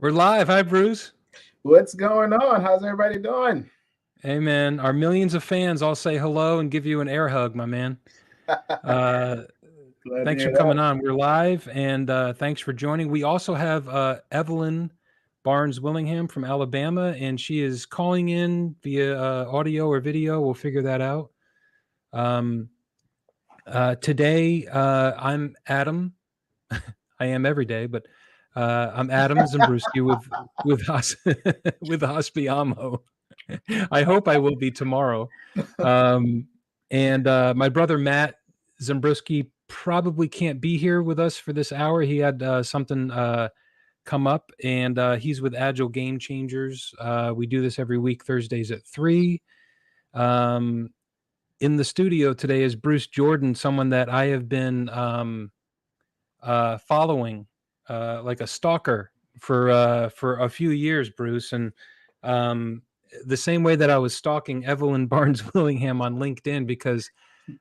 We're live. Hi, Bruce. What's going on? How's everybody doing? Hey, man. Our millions of fans all say hello and give you an air hug, my man. Uh, Glad to Thanks for hear coming that. on. We're live, and thanks for joining. We also have Evelyn Barnes Willingham from Alabama, and she is calling in via audio or video. We'll figure that out. Um, Today, I'm Adam. I am every day, but I'm Adam Zimbrewski with Hospiamo. I hope I will be tomorrow. Um, and my brother Matt Zimbrowski probably can't be here with us for this hour. He had something come up, and he's with Agile Game Changers. We do this every week, Thursdays at 3. Um, in the studio today is Bruce Jordan, someone that I have been following like a stalker for a few years, Bruce, and um, the same way that I was stalking Evelyn Barnes Willingham on LinkedIn, because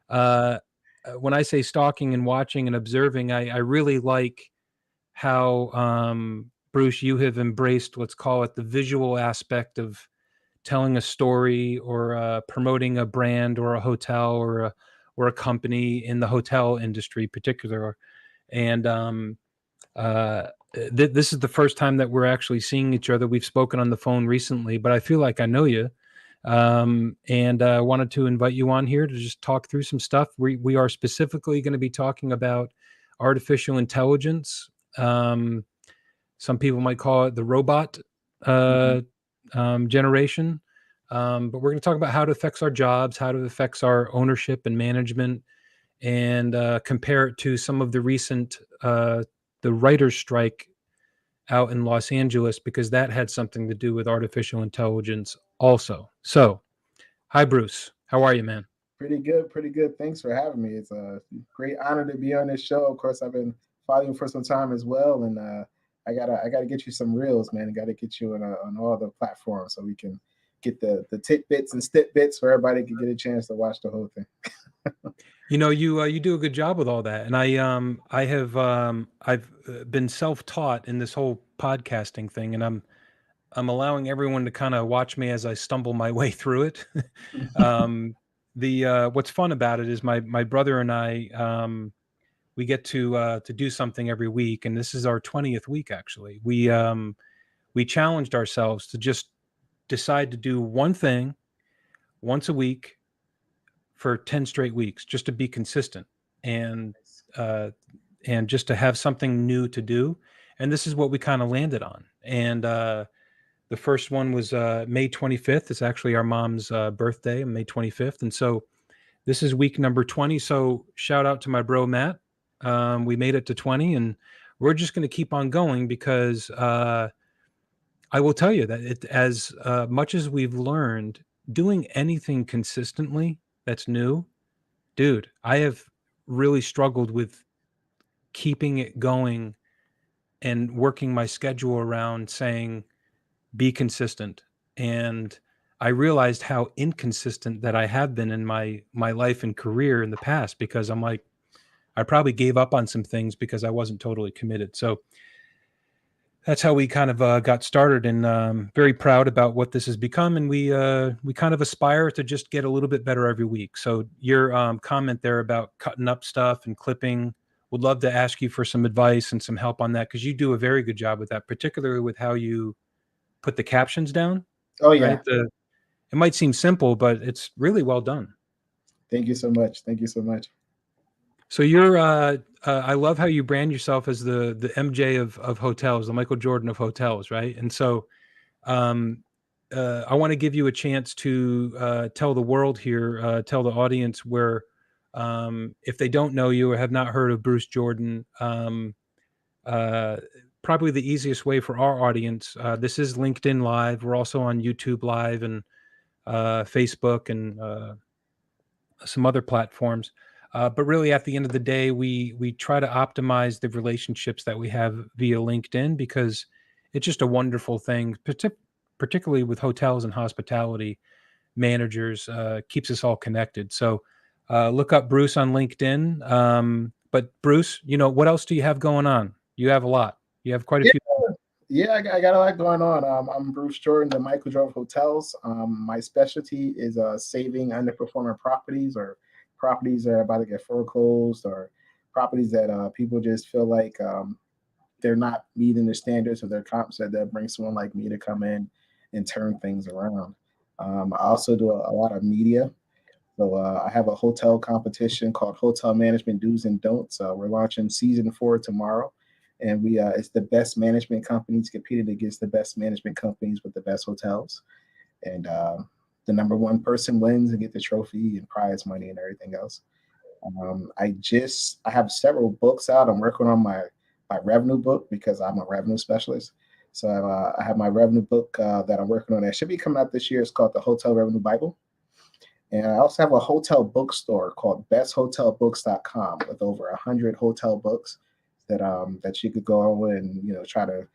when I say stalking and watching and observing, I really like how Bruce, you have embraced, let's call it, the visual aspect of telling a story or promoting a brand or a hotel or a company in the hotel industry, particular. And this is the first time that we're actually seeing each other. We've spoken on the phone recently, but I feel like I know you. And wanted to invite you on here to just talk through some stuff. We are specifically going to be talking about artificial intelligence. Some people might call it the robot generation. But we're going to talk about how it affects our jobs, how it affects our ownership and management, and compare it to some of the recent the writers' strike out in Los Angeles, because that had something to do with artificial intelligence also. So, hi, Bruce. How are you, man? Pretty good, pretty good. Thanks for having me. It's a great honor to be on this show. Of course, I've been following you for some time as well, and I gotta get you some reels, man. I gotta get you on all the platforms so we can get the tidbits and stip bits for everybody can get a chance to watch the whole thing. You do a good job with all that, and I've been self-taught in this whole podcasting thing, and I'm allowing everyone to kind of watch me as I stumble my way through it. um, the What's fun about it is my brother and I, we get to do something every week, and this is our 20th week actually. We challenged ourselves to just decide to do one thing once a week for 10 straight weeks, just to be consistent and uh, and just to have something new to do. And this is what we kind of landed on. And the first one was May 25th. It's actually our mom's birthday, May 25th. And so this is week number 20. So shout out to my bro, Matt. We made it to 20, and we're just going to keep on going, because I will tell you that as much as we've learned, doing anything consistently that's new, dude, I have really struggled with keeping it going and working my schedule around saying, be consistent. And I realized how inconsistent that I have been in my life and career in the past, because I'm like, I probably gave up on some things because I wasn't totally committed. So that's how we kind of got started, and very proud about what this has become. And we kind of aspire to just get a little bit better every week. So your comment there about cutting up stuff and clipping, would love to ask you for some advice and some help on that, because you do a very good job with that, particularly with how you put the captions down, Oh right? yeah, It might seem simple, but it's really well done. thank you so much. Thank you so much. So you're, I love how you brand yourself as the MJ of hotels, the Michael Jordan of hotels, right? And so, um, I want to give you a chance to tell the world here, tell the audience where, if they don't know you or have not heard of Bruce Jordan, uh, probably the easiest way for our audience. This is LinkedIn Live. We're also on YouTube Live and Facebook and some other platforms. But really, at the end of the day, we try to optimize the relationships that we have via LinkedIn, because it's just a wonderful thing, particularly with hotels and hospitality managers. Keeps us all connected. So look up Bruce on LinkedIn. But Bruce, what else do you have going on? You have a lot. You have quite a Yeah, few. Yeah, I got a lot going on. I'm Bruce Jordan, the Michael Jordan Hotels. My specialty is saving underperforming properties or properties that are about to get foreclosed or properties that people just feel like they're not meeting the standards of their comps. That they'll bring someone like me to come in and turn things around. I also do a lot of media. So I have a hotel competition called Hotel Management Do's and Don'ts. We're launching season 4 tomorrow, and we it's the best management companies competing against the best management companies with the best hotels, and the number one person wins and get the trophy and prize money and everything else. I have several books out. I'm working on my revenue book because I'm a revenue specialist. So I have my revenue book that I'm working on. That should be coming out this year. It's called the Hotel Revenue Bible. And I also have a hotel bookstore called besthotelbooks.com with over 100 hotel books that you could go and try to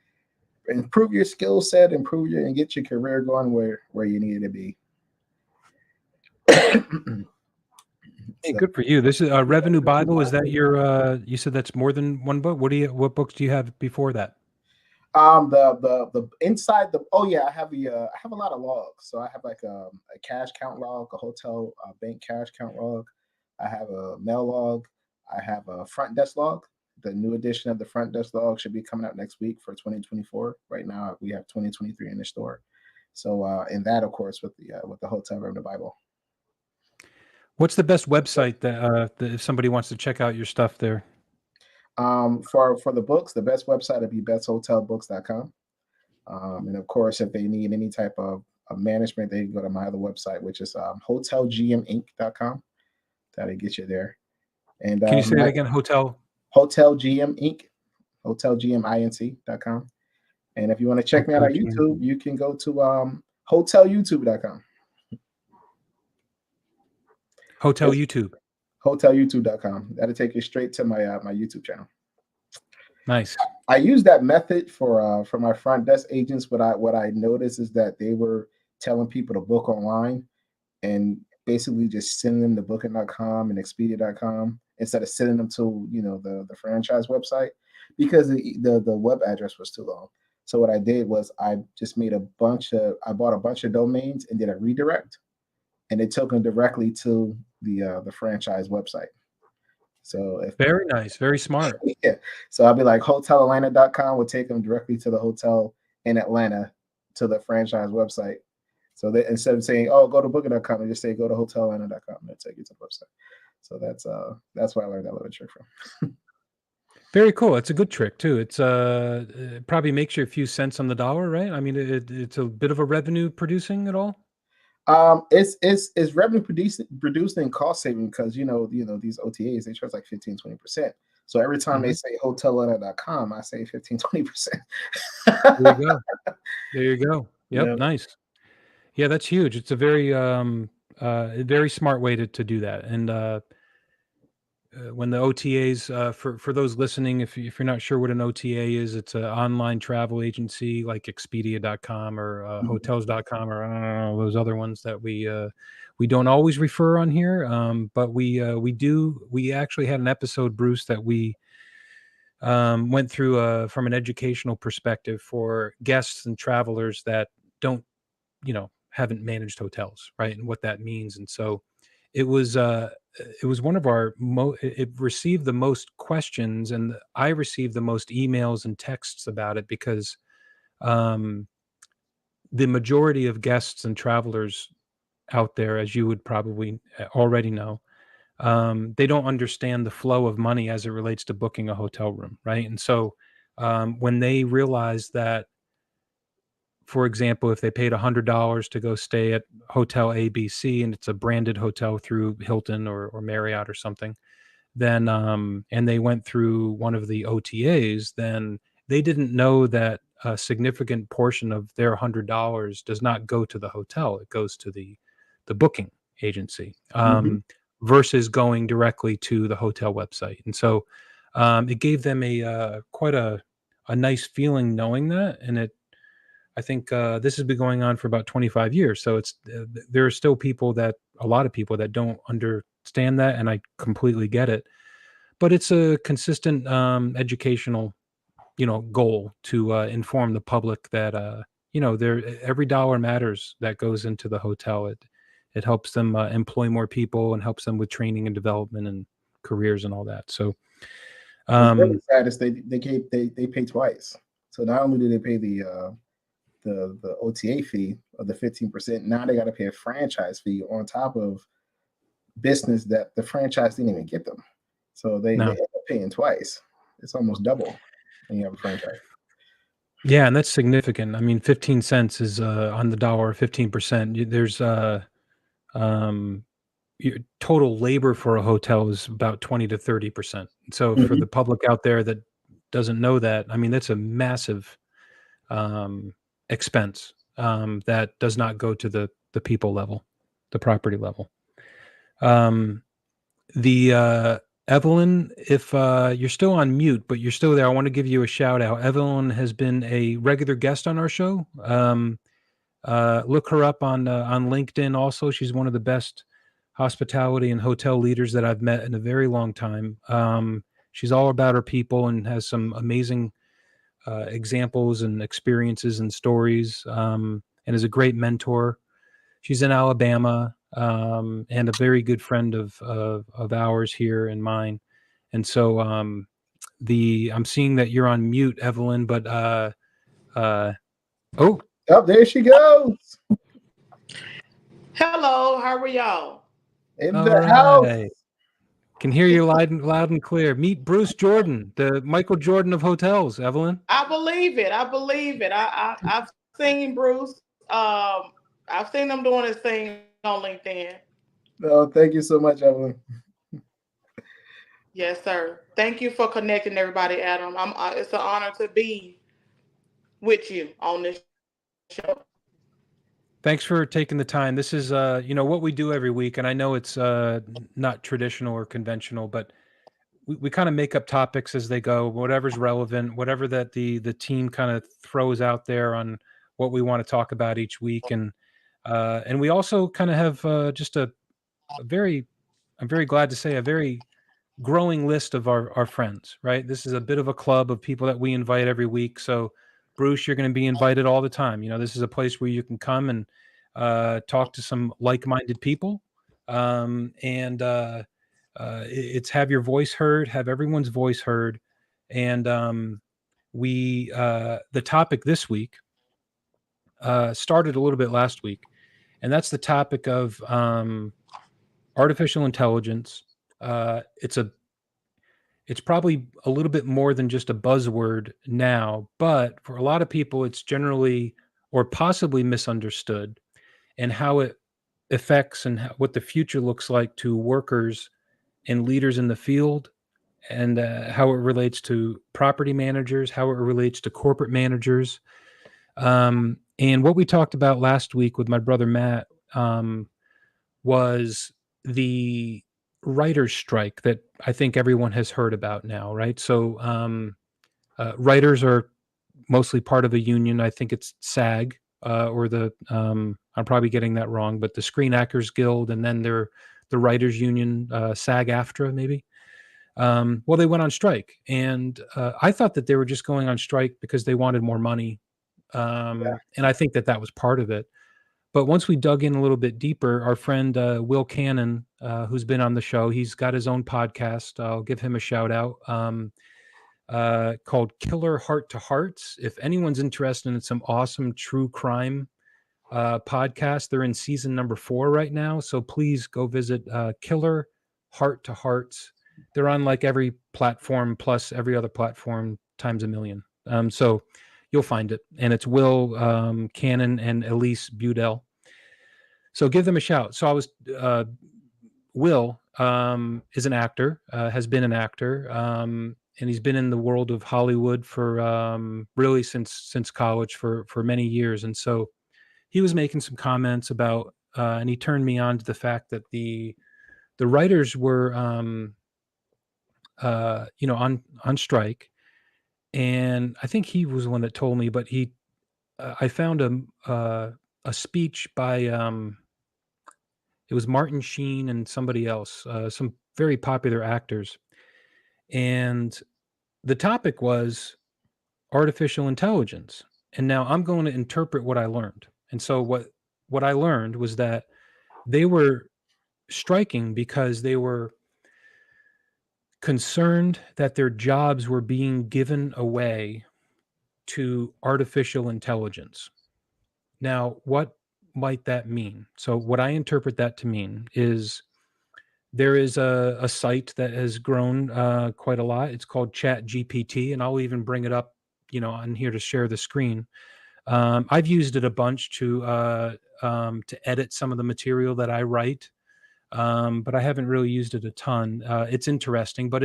improve your skill set, improve your and get your career going where you need it to be. Hey, So good for you. This is a yeah, Revenue Bible. Is that your? You said that's more than one book. What books do you have before that? the inside the oh yeah, I have a lot of logs. So I have like a cash count log, a hotel bank cash count log. I have a mail log. I have a front desk log. The new edition of the front desk log should be coming out next week for 2024. Right now we have 2023 in the store. So and that of course with the hotel room, the Bible. What's the best website that if somebody wants to check out your stuff there? For the books, the best website would be besthotelbooks.com. And of course, if they need any type of management, they can go to my other website, which is hotelgminc.com. That'll get you there. And Can you say it again? Hotel. Hotel GM Inc. hotelgminc.com. And if you want to check me out Hotel on GM. YouTube, you can go to hotelyoutube.com. Hotel That's YouTube. hotelyoutube.com. That'll take you straight to my YouTube channel. Nice. I use that method for my front desk agents. What I noticed is that they were telling people to book online and basically just sending them to booking.com and expedia.com instead of sending them to the franchise website because the web address was too long. So what I did was I just I bought a bunch of domains and did a redirect, and it took them directly to the franchise website. So if Very nice. Very smart. yeah. So I'll be like hotelatlanta.com will take them directly to the hotel in Atlanta to the franchise website. So that instead of saying, oh, go to booking.com, they just say go to hotelatlanta.com and they'll take you to the website. So that's where I learned that little trick from. Very cool. It's a good trick too. It probably makes you a few cents on the dollar, right? I mean, it's a bit of a revenue producing at all. It's revenue producing cost saving because these OTAs they charge like 15-20%. So every time they Mhm. say hotelatlanta.com, I say 15-20%. There you go. There you go. Yep. Yeah. Nice. Yeah, that's huge. It's a very smart way to do that. And when the OTAs, for those listening, if you're not sure what an OTA is, it's an online travel agency like Expedia.com or Mhm. Hotels.com or I don't know those other ones that we don't always refer on here. But we do. We actually had an episode, Bruce, that we went through from an educational perspective for guests and travelers that don't haven't managed hotels, right? And what that means. And so it was uh it was one of our it received the most questions and I received the most emails and texts about it because um the majority of guests and travelers out there, as you would probably already know, they don't understand the flow of money as it relates to booking a hotel room, right? And so when they realize that, for example, if they paid $100 to go stay at Hotel ABC and it's a branded hotel through Hilton or Marriott or something, then and they went through one of the OTAs, then they didn't know that a significant portion of their $100 does not go to the hotel; it goes to the booking agency, Mhm. versus going directly to the hotel website. And so it gave them a quite a nice feeling knowing that, and it I think this has been going on for about 25 years. So there are still a lot of people that don't understand that, and I completely get it. But it's a consistent educational goal to inform the public that there every dollar matters that goes into the hotel. It helps them employ more people and helps them with training and development and careers and all that. So What's really um, sad is they pay twice. So not only do they pay the OTA fee of the 15%, now they got to pay a franchise fee on top of business that the franchise didn't even get them. So they no, end up paying twice. It's almost double when you have a franchise. yeah, and that's significant. I mean, 15 cents is on the dollar, 15%. There's um, your total labor for a hotel is about 20 to 30%. So for Mhm. the public out there that doesn't know that, I mean, that's a massive um, expense that does not go to the people level, the property level. Um, the Evelyn, if you're still on mute, but you're still there, I want to give you a shout out. Evelyn has been a regular guest on our show. Look her up on LinkedIn. Also, she's one of the best hospitality and hotel leaders that I've met in a very long time. She's all about her people and has some amazing examples and experiences and stories, and is a great mentor. She's in Alabama, and a very good friend of ours here and mine. And so the I'm seeing that you're on mute, Evelyn, but uh, oh, Oh, there she goes Hello, how are y'all? in all the house. right. Can hear you loud and clear. Meet Bruce Jordan, the Michael Jordan of hotels, Evelyn. I believe it. I believe it. I've seen Bruce. I've seen him doing his thing on LinkedIn. No, thank you so much, Evelyn. Yes, sir. Thank you for connecting everybody, Adam. It's an honor to be with you on this show. Thanks for taking the time. This is what we do every week, and I know it's not traditional or conventional, but we kind of make up topics as they go, whatever's relevant, whatever that the team kind of throws out there on what we want to talk about each week. And we also kind of have just a very, I'm very glad to say, a very growing list of our friends, right? This is a bit of a club of people that we invite every week. So, Bruce, you're going to be invited all the time. This is a place where you can come and talk to some like-minded people, and it's have your voice heard, have everyone's voice heard, and we the topic this week started a little bit last week, and that's the topic of artificial intelligence. It's a it's probably a little bit more than just a buzzword now, but for a lot of people, it's generally or possibly misunderstood, and how it affects and what the future looks like to workers and leaders in the field, and how it relates to property managers, how it relates to corporate managers. And what we talked about last week with my brother Matt was the writer's strike that I think everyone has heard about now, right? So writers are mostly part of a union. I think it's SAG, or the I'm probably getting that wrong, but the Screen Actors Guild, and then the Writers Union, SAG-AFTRA, maybe. Well, they went on strike, and I thought that they were just going on strike because they wanted more money, and I think that that was part of it. But once we dug in a little bit deeper, our friend Will Cannon, who's been on the show, he's got his own podcast. I'll give him a shout out. Called Killer Heart to Hearts. If anyone's interested in some awesome true crime podcast, they're in season number 4 right now. So please go visit Killer Heart to Hearts. They're on like every platform plus every other platform times a million. So you'll find it. And it's Will Cannon and Elise Budell. So give them a shout. So I was Will is an actor, has been an actor, and he's been in the world of Hollywood for really since college for many years. And so he was making some comments about, and he turned me on to the fact that the writers were, on strike. And I think he was the one that told me, but I found a speech by it was Martin Sheen and somebody else, some very popular actors. And the topic was artificial intelligence. And now I'm going to interpret what I learned. And so what I learned was that they were striking because they were concerned that their jobs were being given away to artificial intelligence. Now, what might that mean? So, what I interpret that to mean is there is a site that has grown quite a lot. It's called Chat GPT, and I'll even bring it up, on here to share the screen. I've used it a bunch to edit some of the material that I write, but I haven't really used it a ton. It's interesting, but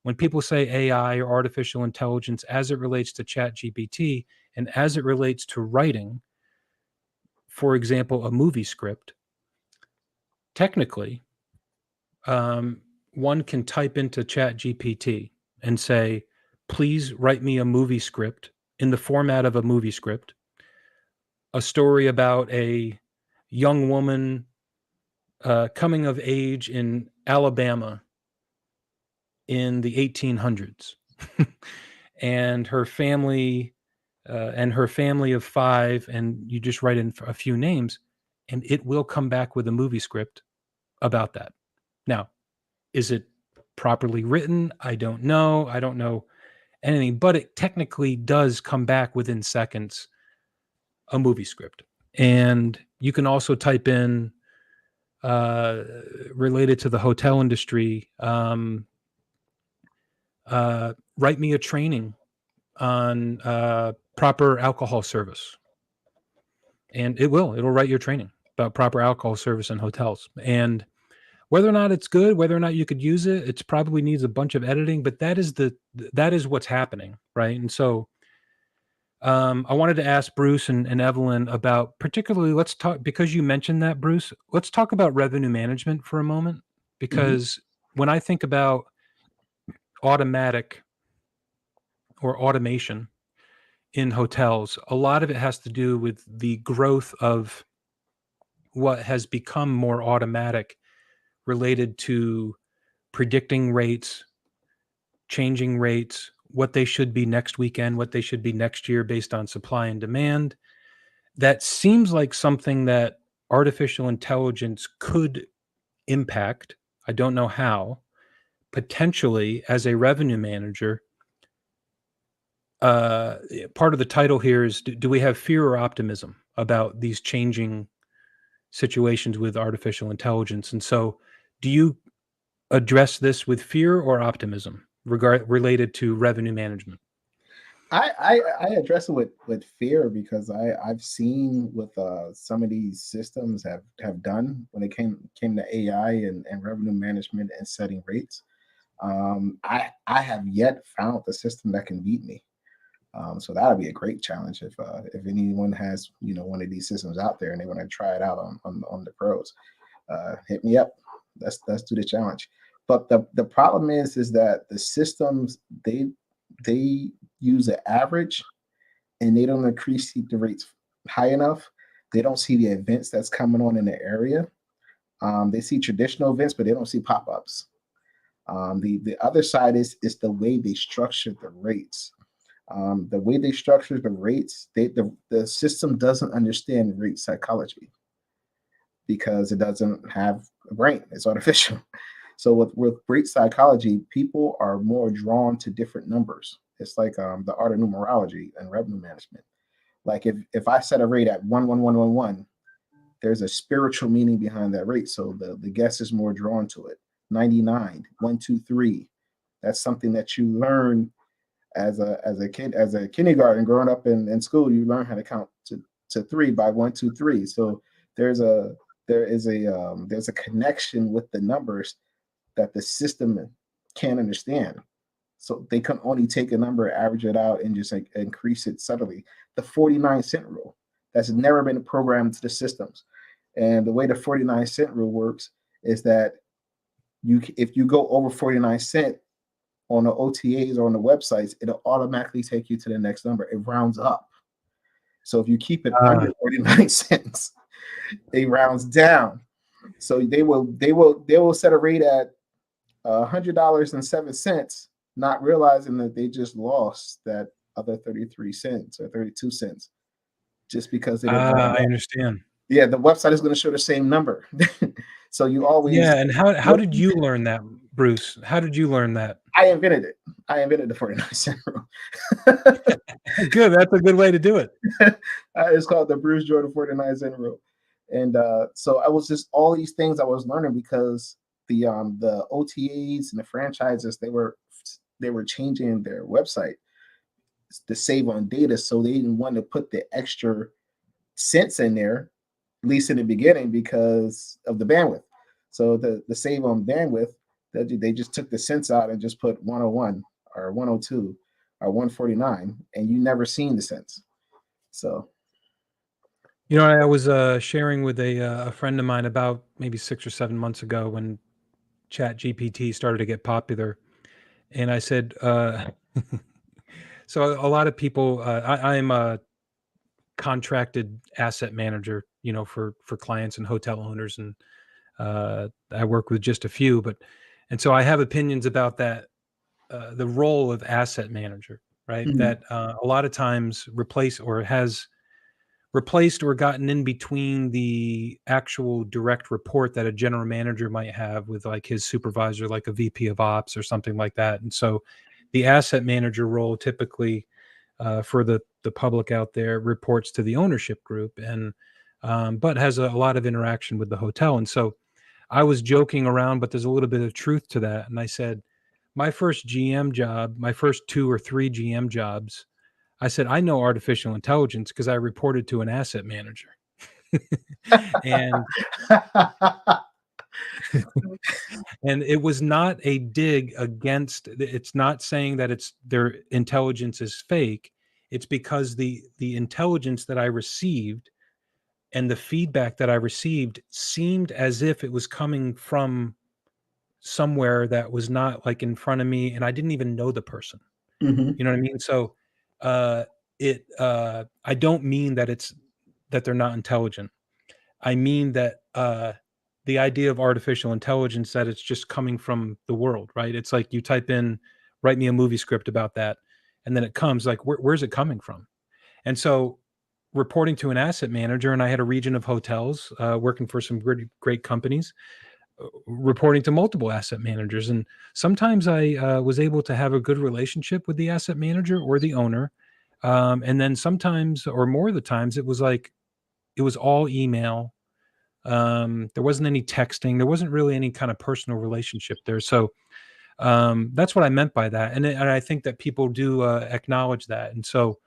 when people say AI or artificial intelligence as it relates to Chat GPT and as it relates to writing, for example, a movie script, technically, one can type into Chat GPT and say, please write me a movie script in the format of a movie script, a story about a young woman coming of age in Alabama in the 1800s. And her family of five, and you just write in a few names, and it will come back with a movie script about that. Now, is it properly written? I don't know. I don't know anything, but it technically does come back within seconds a movie script. And you can also type in related to the hotel industry, write me a training on proper alcohol service. And it'll write your training about proper alcohol service in hotels. And whether or not it's good, whether or not you could use it, it probably needs a bunch of editing, but that is what's happening, right? And so I wanted to ask Bruce and Evelyn about, particularly, let's talk, because you mentioned that, Bruce, let's talk about revenue management for a moment, because when I think about automatic or automation in hotels, a lot of it has to do with the growth of what has become more automatic related to predicting rates, changing rates, what they should be next weekend, what they should be next year based on supply and demand. That seems like something that artificial intelligence could impact. I don't know how. Potentially, as a revenue manager, part of the title here is, do we have fear or optimism about these changing situations with artificial intelligence? And so, do you address this with fear or optimism related to revenue management? I address it with fear because I've seen what some of these systems have done when it came to AI and revenue management and setting rates. I have yet found the system that can beat me. So that'll be a great challenge if anyone has one of these systems out there and they want to try it out on the pros. Hit me up. Let's do the challenge. But the problem is that the systems they use an average and they don't increase the rates high enough. They don't see the events that's coming on in the area. They see traditional events, but they don't see pop-ups. The other side is the way they structure the rates. The way they structure the rates, the system doesn't understand rate psychology because it doesn't have a brain. It's artificial. So with rate psychology, people are more drawn to different numbers. It's like the art of numerology and revenue management. Like if I set a rate at 11111, there's a spiritual meaning behind that rate. So the guest is more drawn to it. 99, 123. That's something that you learn as a kid, as a kindergarten, growing up in school. You learn how to count to three by 123. So there's a connection with the numbers that the system can't understand. So they can only take a number, average it out, and just like increase it subtly. The 49-cent rule, that's never been programmed to the systems. And the way the 49-cent rule works is that if you go over 49 cent on the OTAs or on the websites, it'll automatically take you to the next number. It rounds up. So if you keep it under 49 cents, it rounds down. So they will set a rate at $100.07, not realizing that they just lost that other 33 cents or 32 cents just because they didn't want Ah, to. I understand. Yeah, the website is going to show the same number. So you always Yeah, and how did you learn that, Bruce? How did you learn that? I invented it. I invented the 49-cent rule. Good, that's a good way to do it. It's called the Bruce Jordan 49-cent rule. And so I was just all these things I was learning because the OTAs and the franchises they were changing their website to save on data, so they didn't want to put the extra cents in there, at least in the beginning, because of the bandwidth. So the save on bandwidth, they just took the cents out and just put 101 or 102 or 149, and you never seen the cents. So You know, I was sharing with a friend of mine about maybe 6 or 7 months ago when Chat GPT started to get popular, and I said, so a lot of people, I'm a contracted asset manager, you know, for clients and hotel owners, and I work with just a few, but and so I have opinions about that, the role of asset manager, right? mhm, That a lot of times has replaced or gotten in between the actual direct report that a general manager might have with like his supervisor, like a VP of ops or something like that. And so the asset manager role typically for the public out there reports to the ownership group and but has a lot of interaction with the hotel. And so I was joking around, but there's a little bit of truth to that. And I said, my first GM job, my first 2 or 3 GM jobs, I said, I know artificial intelligence because I reported to an asset manager. and and it was not a dig against, it's not saying that it's their intelligence is fake. It's because the intelligence that I received and the feedback that I received seemed as if it was coming from somewhere that was not like in front of me and I didn't even know the person. mhm, You know what I mean? So uh I don't mean that it's that they're not intelligent. I mean that the idea of artificial intelligence that it's just coming from the world, right? It's like you type in write me a movie script about that and then it comes like where's it coming from? And so reporting to an asset manager, and I had a region of hotels working for some great companies, reporting to multiple asset managers. And sometimes I was able to have a good relationship with the asset manager or the owner. And then sometimes, or more of the times, it was like, it was all email. There wasn't any texting. There wasn't really any kind of personal relationship there. So that's what I meant by that. And I think that people do acknowledge that. And so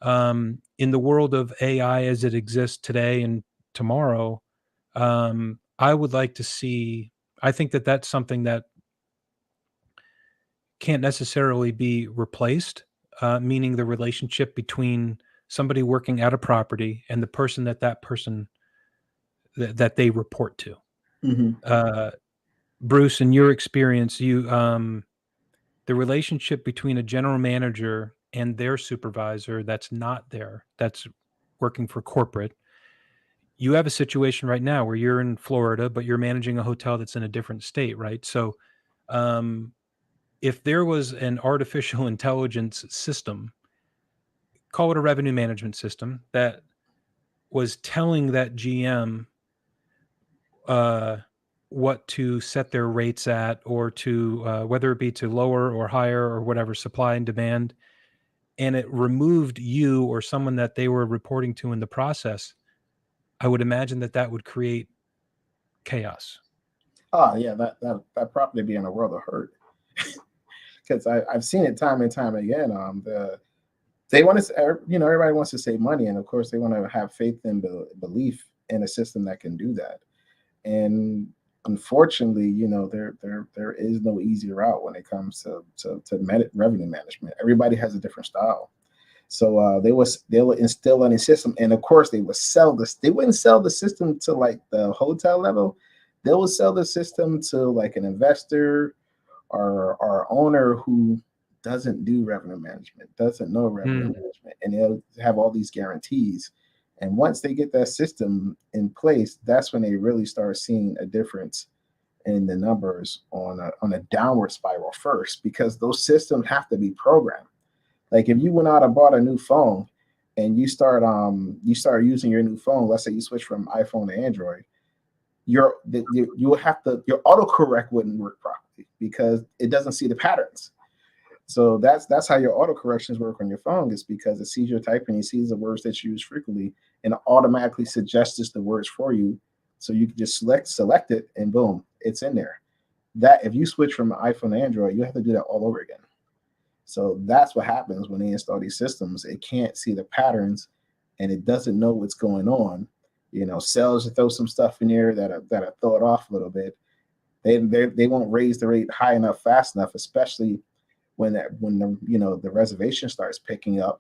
in the world of AI as it exists today and tomorrow, I would like to see. I think that that's something that can't necessarily be replaced, meaning the relationship between somebody working at a property and the person that person that they report to. mhm, Uh, Bruce, in your experience, you the relationship between a general manager and their supervisor that's not there, that's working for corporate. You have a situation right now where you're in Florida, but you're managing a hotel that's in a different state, right? So, um, if there was an artificial intelligence system, call it a revenue management system, that was telling that GM uh, what to set their rates at, or to whether it be to lower or higher or whatever supply and demand, and it removed you or someone that they were reporting to in the process, I would imagine that that would create chaos. oh yeah, that probably be in a world of hurt because I've seen it time and time again. They want to, everybody wants to save money, and of course they want to have faith and belief in a system that can do that. And unfortunately, there is no easy route when it comes to revenue management. Everybody has a different style. So they'll instill on a system, and of course they would sell this. They wouldn't sell the system to like the hotel level. They would sell the system to like an investor or owner who doesn't do revenue management, doesn't know revenue Mm. management, and they'll have all these guarantees. And once they get that system in place, that's when they really start seeing a difference in the numbers on a downward spiral first, because those systems have to be programmed. Like if you went out and bought a new phone and you start using your new phone, let's say you switch from iPhone to Android, you will have to your autocorrect wouldn't work properly because it doesn't see the patterns. So that's how your auto corrections work on your phone, is because it sees your typing, it sees the words that you use frequently, and it automatically suggests the words for you. So you can just select it, and boom, it's in there. That if you switch from iPhone to Android, you have to do that all over again. So that's what happens when they install these systems. It can't see the patterns, and it doesn't know what's going on. Cells to throw some stuff in there that throw it off a little bit. They won't raise the rate high enough fast enough, especially when the reservation starts picking up.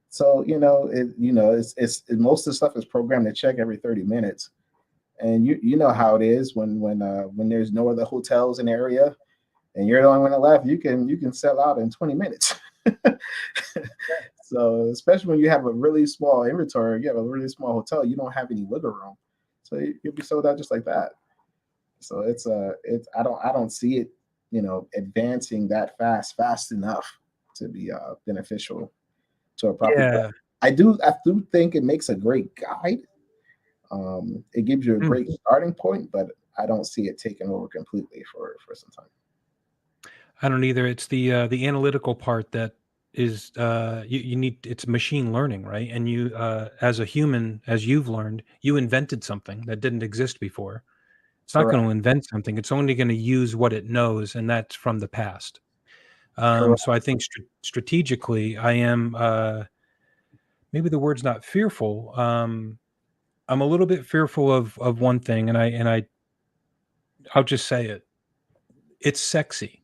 So it's most of the stuff is programmed to check every 30 minutes, and you know how it is when there's no other hotels in the area and you're the only one left, you can sell out in 20 minutes. So especially when you have a really small inventory, you have a really small hotel, you don't have any wiggle room, so you'll be sold out just like that. So it's I don't see it advancing that fast enough to be beneficial to a property. But Yeah. I do think it makes a great guide. It gives you a Mm. great starting point, but I don't see it taking over completely for some time. I don't either. It's the analytical part that is you need. It's machine learning, right? And you, as a human, as you've learned, you invented something that didn't exist before. It's not going Correct. to invent something. It's only going to use what it knows, and that's from the past. Correct. So I think strategically, I am, maybe the word's not fearful. I'm a little bit fearful of one thing, I'll just say it. It's sexy.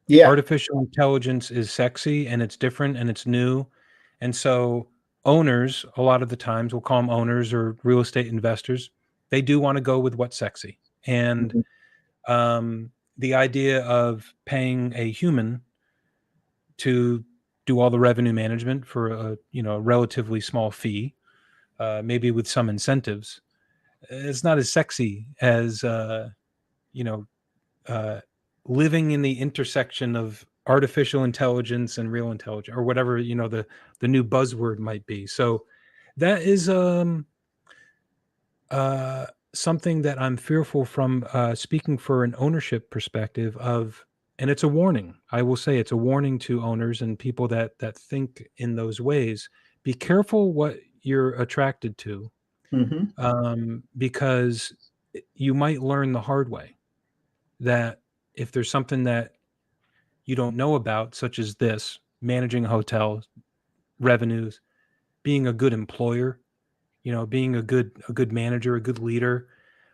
Yeah. Artificial intelligence is sexy and it's different and it's new. And so owners, a lot of the times, we'll call them owners or real estate investors, they do want to go with what's sexy. And Mhm. the idea of paying a human to do all the revenue management for a relatively small fee, maybe with some incentives, it's not as sexy as you know uh, living in the intersection of artificial intelligence and real intelligence, or whatever the new buzzword might be. So that is uh, something that I'm fearful from, speaking for an ownership perspective of. And it's a warning. I will say it's a warning to owners and people that think in those ways. Be careful what you're attracted to, Mhm. because you might learn the hard way that if there's something that you don't know about, such as this, managing hotels, revenues, being a good employer, being a good manager, a good leader,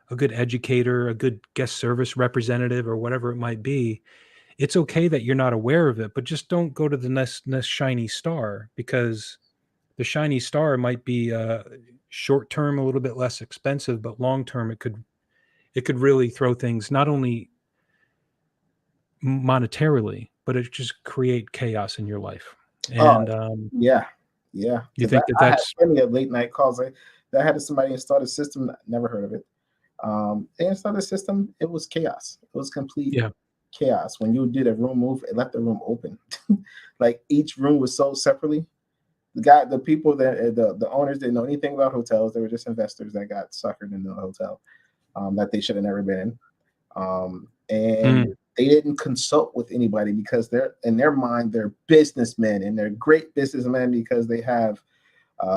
a good educator, a good guest service representative, or whatever it might be, it's okay that you're not aware of it, but just don't go to the next shiny star, because the shiny star might be short term a little bit less expensive, but long term it could really throw things not only monetarily, but it just create chaos in your life. Oh, And yeah, yeah. you Because I, think that I had that's plenty of late night calls. I had somebody install the system. Never heard of it. They installed the system. It was chaos. It was complete yeah, chaos. When you did a room move, it left the room open. Like each room was sold separately. The people that the owners didn't know anything about hotels. They were just investors that got suckered into a hotel that they should have never been in. And mm, they didn't consult with anybody because they're in their mind they're businessmen and they're great businessmen because they have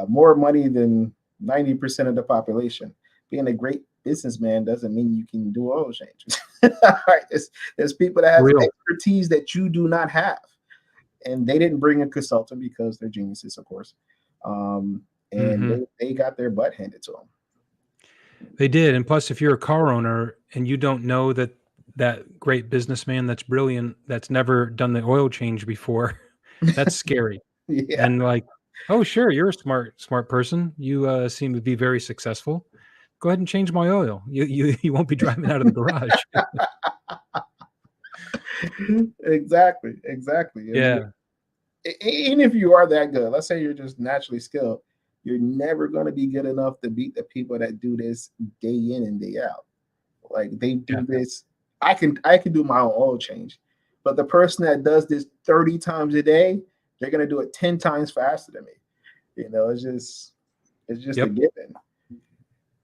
more money than 90% of the population. Being a great businessman doesn't mean you can do oil changes. Right? There's people that have real. expertise that you do not have, and they didn't bring a consultant because they're geniuses, of course. And Hmm. they got their butt handed to them. They did, and plus, if you're a car owner and you don't know that great businessman that's brilliant, that's never done the oil change before, that's scary. Yeah. And like, oh, sure, you're a smart person. You seem to be very successful. Go ahead and change my oil. You won't be driving out of the garage. Exactly. Yeah, Even if you are that good, let's say you're just naturally skilled, you're never going to be good enough to beat the people that do this day in and day out. Like they yeah, do this. I can do my own oil change, but the person that does this 30 times a day, they're going to do it 10 times faster than me. It's just a given.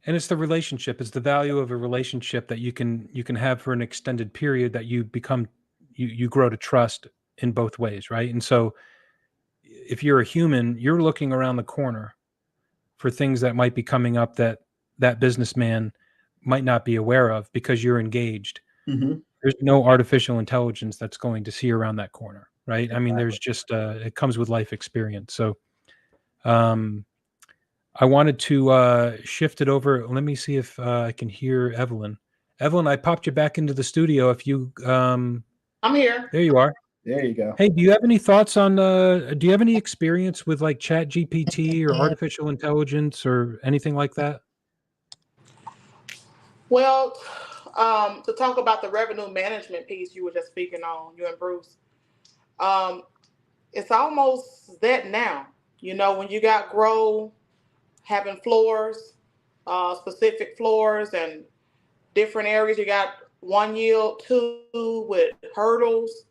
And it's the relationship. It's the value of a relationship that you can have for an extended period, that you grow to trust in both ways, right? And so if you're a human, you're looking around the corner for things that might be coming up that businessman might not be aware of, because you're engaged. Mm-hmm. There's no artificial intelligence that's going to see around that corner, right? Exactly. I mean, there's just it comes with life experience. So I wanted to shift it over. Let me see if I can hear Evelyn. Evelyn, I popped you back into the studio. If you I'm here. There you are. There you go. Hey, do you have any thoughts on do you have any experience with like Chat GPT or artificial intelligence or anything like that? Well, to talk about the revenue management piece you were just speaking on, you and Bruce, it's almost that now. When you got Grow having floors, specific floors and different areas, you got 1 yield, 2 with hurdles.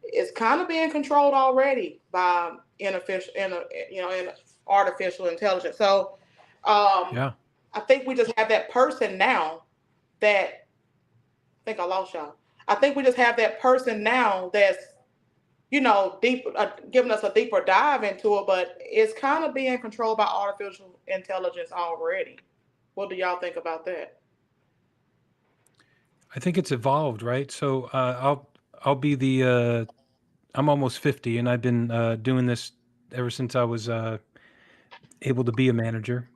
It's kind of being controlled already by artificial intelligence. So, Yeah. I think we just have that person now that I think I lost y'all. I think we just have that person now that's deep, giving us a deeper dive into it, but it's kind of being controlled by artificial intelligence already. What do y'all think about that? I think it's evolved, right? So I'll be the I'm almost 50, and I've been doing this ever since I was able to be a manager.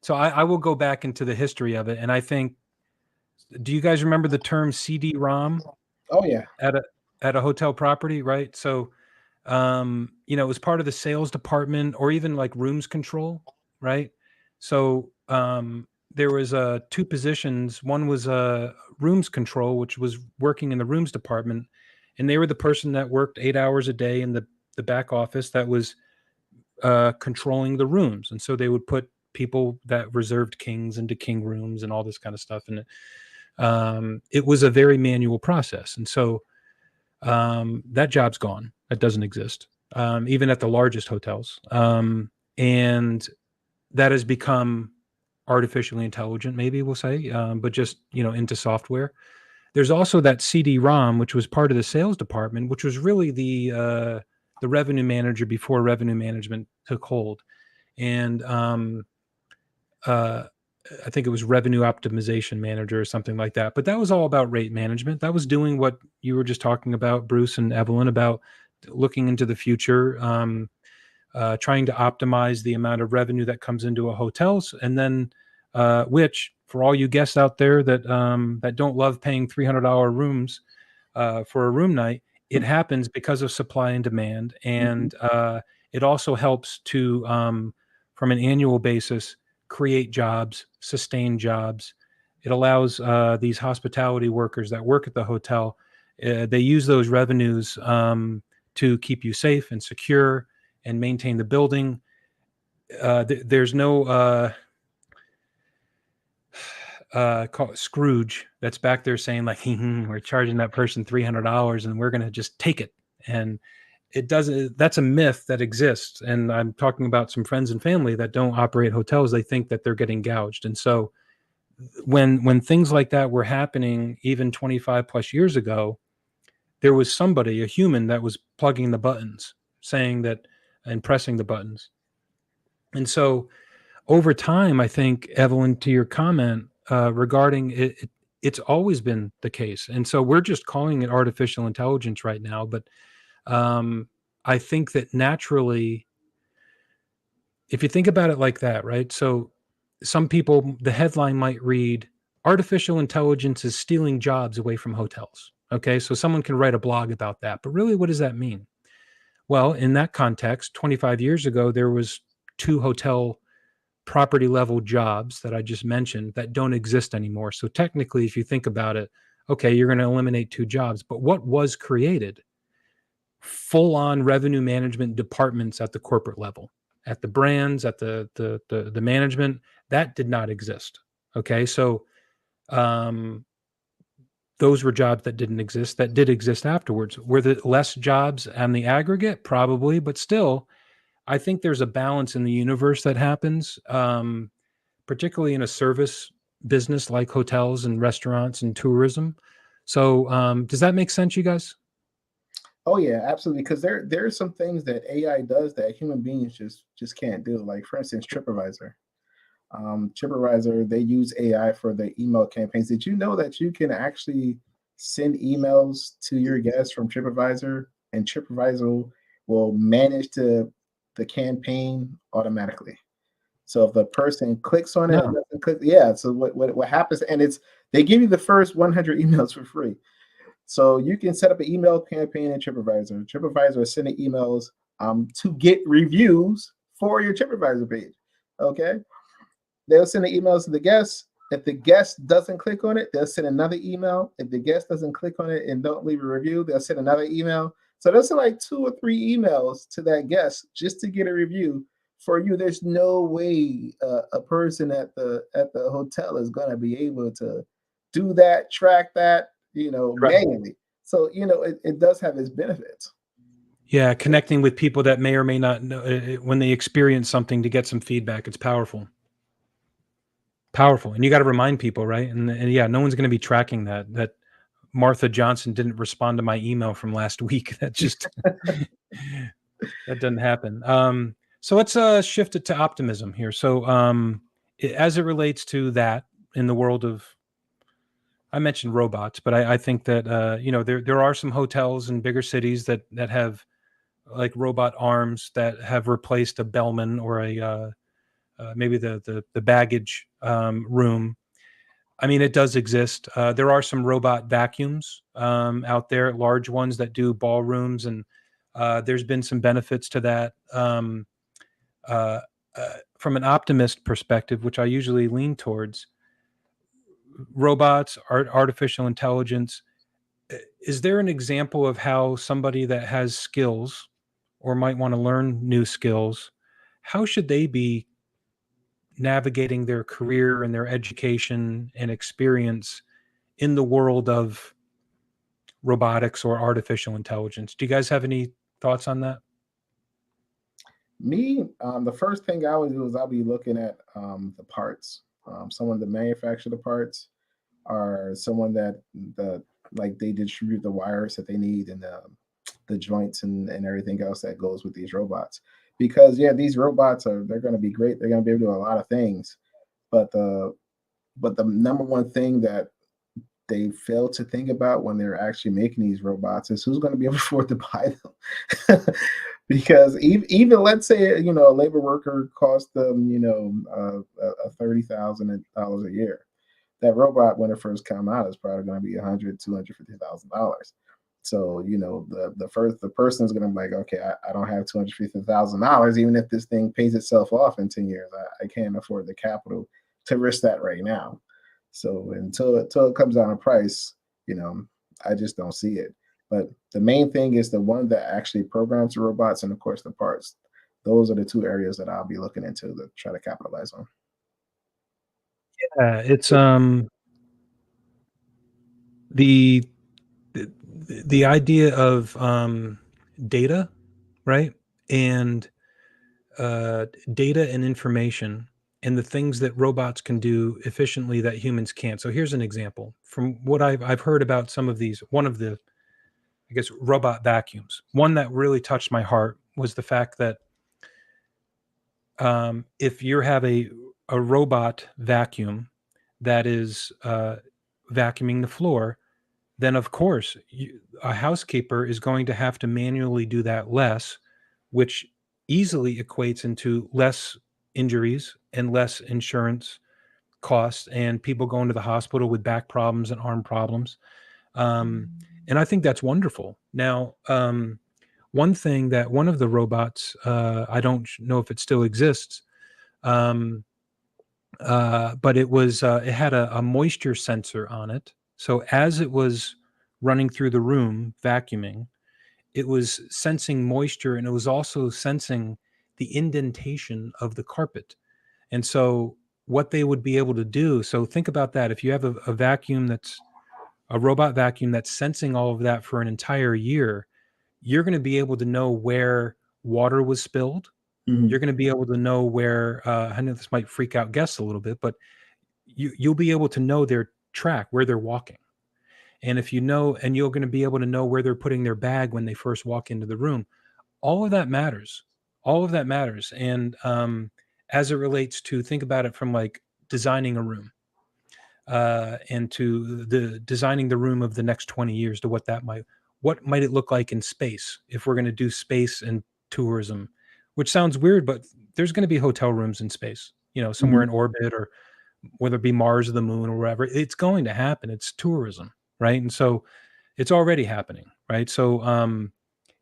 So I will go back into the history of it, and I think, do you guys remember the term CD-ROM? Oh yeah. At a hotel property, right? So it was part of the sales department, or even like rooms control, right? So there was 2 positions. One was rooms control, which was working in the rooms department, and they were the person that worked 8 hours a day in the back office that was controlling the rooms. And so they would put people that reserved kings into king rooms and all this kind of stuff. And it was a very manual process. And so that job's gone. That doesn't exist, even at the largest hotels. And that has become artificially intelligent, maybe we'll say, but just, into software. There's also that CD-ROM, which was part of the sales department, which was really the revenue manager before revenue management took hold. And I think it was revenue optimization manager or something like that. But that was all about rate management. That was doing what you were just talking about, Bruce and Evelyn, about looking into the future, trying to optimize the amount of revenue that comes into a hotels, and then which, for all you guests out there that that don't love paying $300 rooms for a room night, it happens because of supply and demand, and it also helps to, from an annual basis, create jobs, sustain jobs. It allows these hospitality workers that work at the hotel, they use those revenues to keep you safe and secure and maintain the building. There's no call it Scrooge that's back there saying like, we're charging that person $300 and we're going to just take it. And it doesn't, that's a myth that exists. And I'm talking about some friends and family that don't operate hotels. They think that they're getting gouged. And so when things like that were happening, even 25 plus years ago, there was somebody, a human, that was plugging the buttons, saying that, and pressing the buttons. And so over time, I think, Evelyn, to your comment regarding it, it's always been the case. And so we're just calling it artificial intelligence right now. But I think that naturally, if you think about it like that, right? So some people, the headline might read, artificial intelligence is stealing jobs away from hotels. Okay, so someone can write a blog about that. But really, what does that mean? Well, in that context, 25 years ago, there was 2 hotel property level jobs that I just mentioned that don't exist anymore. So technically, if you think about it, okay, you're going to eliminate 2 jobs. But what was created? Full on revenue management departments at the corporate level, at the brands, at the management, that did not exist. Okay, so the those were jobs that didn't exist, that did exist afterwards. Were there less jobs on the aggregate? Probably, but still, I think there's a balance in the universe that happens, particularly in a service business like hotels and restaurants and tourism. So, does that make sense, you guys? Oh yeah, absolutely. Because there's some things that AI does that human beings just can't do. Like for instance, TripAdvisor. TripAdvisor, they use AI for the email campaigns. Did you know that you can actually send emails to your guests from TripAdvisor, and TripAdvisor will manage the campaign automatically? So if the person clicks on it and No. doesn't click, yeah. So what happens? And it's they give you the first 100 emails for free. So you can set up an email campaign in TripAdvisor. TripAdvisor is sending emails to get reviews for your TripAdvisor page. Okay, they'll send the emails to the guests. If the guest doesn't click on it, they'll send another email. If the guest doesn't click on it and don't leave a review, they'll send another email. So they'll send like 2 or 3 emails to that guest just to get a review for you. There's no way a person at the hotel is going to be able to do that, track that, Right. manually. So it does have its benefits. Yeah, connecting with people that may or may not know when they experience something to get some feedback. It's powerful. Powerful. And you got to remind people, right? And yeah, no one's going to be tracking that Martha Johnson didn't respond to my email from last week. That just that doesn't happen. So let's shift it to optimism here. So as it relates to that in the world of, I mentioned robots, but I think that there are some hotels in bigger cities that have like robot arms that have replaced a bellman or a maybe the baggage room. I mean, it does exist. There are some robot vacuums out there, large ones that do ballrooms, and there's been some benefits to that. Uh, from an optimist perspective, which I usually lean towards, robots, artificial intelligence. Is there an example of how somebody that has skills or might want to learn new skills, how should they be navigating their career and their education and experience in the world of robotics or artificial intelligence? Do you guys have any thoughts on that? Me, the first thing I always do is I'll be looking at the parts. Someone that manufacture the parts, or someone that like they distribute the wires that they need, and the joints and everything else that goes with these robots. Because yeah, these robots they're going to be great. They're going to be able to do a lot of things, but the number one thing that they fail to think about when they're actually making these robots is who's going to be able to afford to buy them. Because even let's say a labor worker cost them $30,000 a year. That robot when it first come out is probably going to be 250,000 dollars. So the person is going to be like, okay, I don't have $250,000. Even if this thing pays itself off in 10 years, I can't afford the capital to risk that right now. So until it comes down in price, I just don't see it. But the main thing is the one that actually programs the robots, and of course the parts. Those are the two areas that I'll be looking into to try to capitalize on. It's the the, the idea of data, right? And data and information and the things that robots can do efficiently that humans can't. So here's an example from what I've heard about some of these. One of the, I guess, robot vacuums. One that really touched my heart was the fact that if you have a robot vacuum that is vacuuming the floor, then of course a housekeeper is going to have to manually do that less, which easily equates into less injuries and less insurance costs and people going to the hospital with back problems and arm problems. And I think that's wonderful. Now, one thing that one of the robots, I don't know if it still exists, um, but it had a moisture sensor on it. So as it was running through the room vacuuming, it was sensing moisture and it was also sensing the indentation of the carpet. And so what they would be able to do, so think about that. If you have a vacuum that's a robot vacuum that's sensing all of that for an entire year, you're going to be able to know where water was spilled. Mhm. You're going to be able to know where, I know this might freak out guests a little bit, but you'll be able to know their track, where they're walking. And if you know, and you're going to be able to know where they're putting their bag when they first walk into the room. All of that matters. All of that matters. And as it relates to, think about it from like designing a room, and to the designing the room of the next 20 years, to what might it look like in space if we're going to do space and tourism, which sounds weird, but there's going to be hotel rooms in space, somewhere Mhm. in orbit, or whether it be Mars or the moon or wherever. It's going to happen. It's tourism, right? And so it's already happening, right? So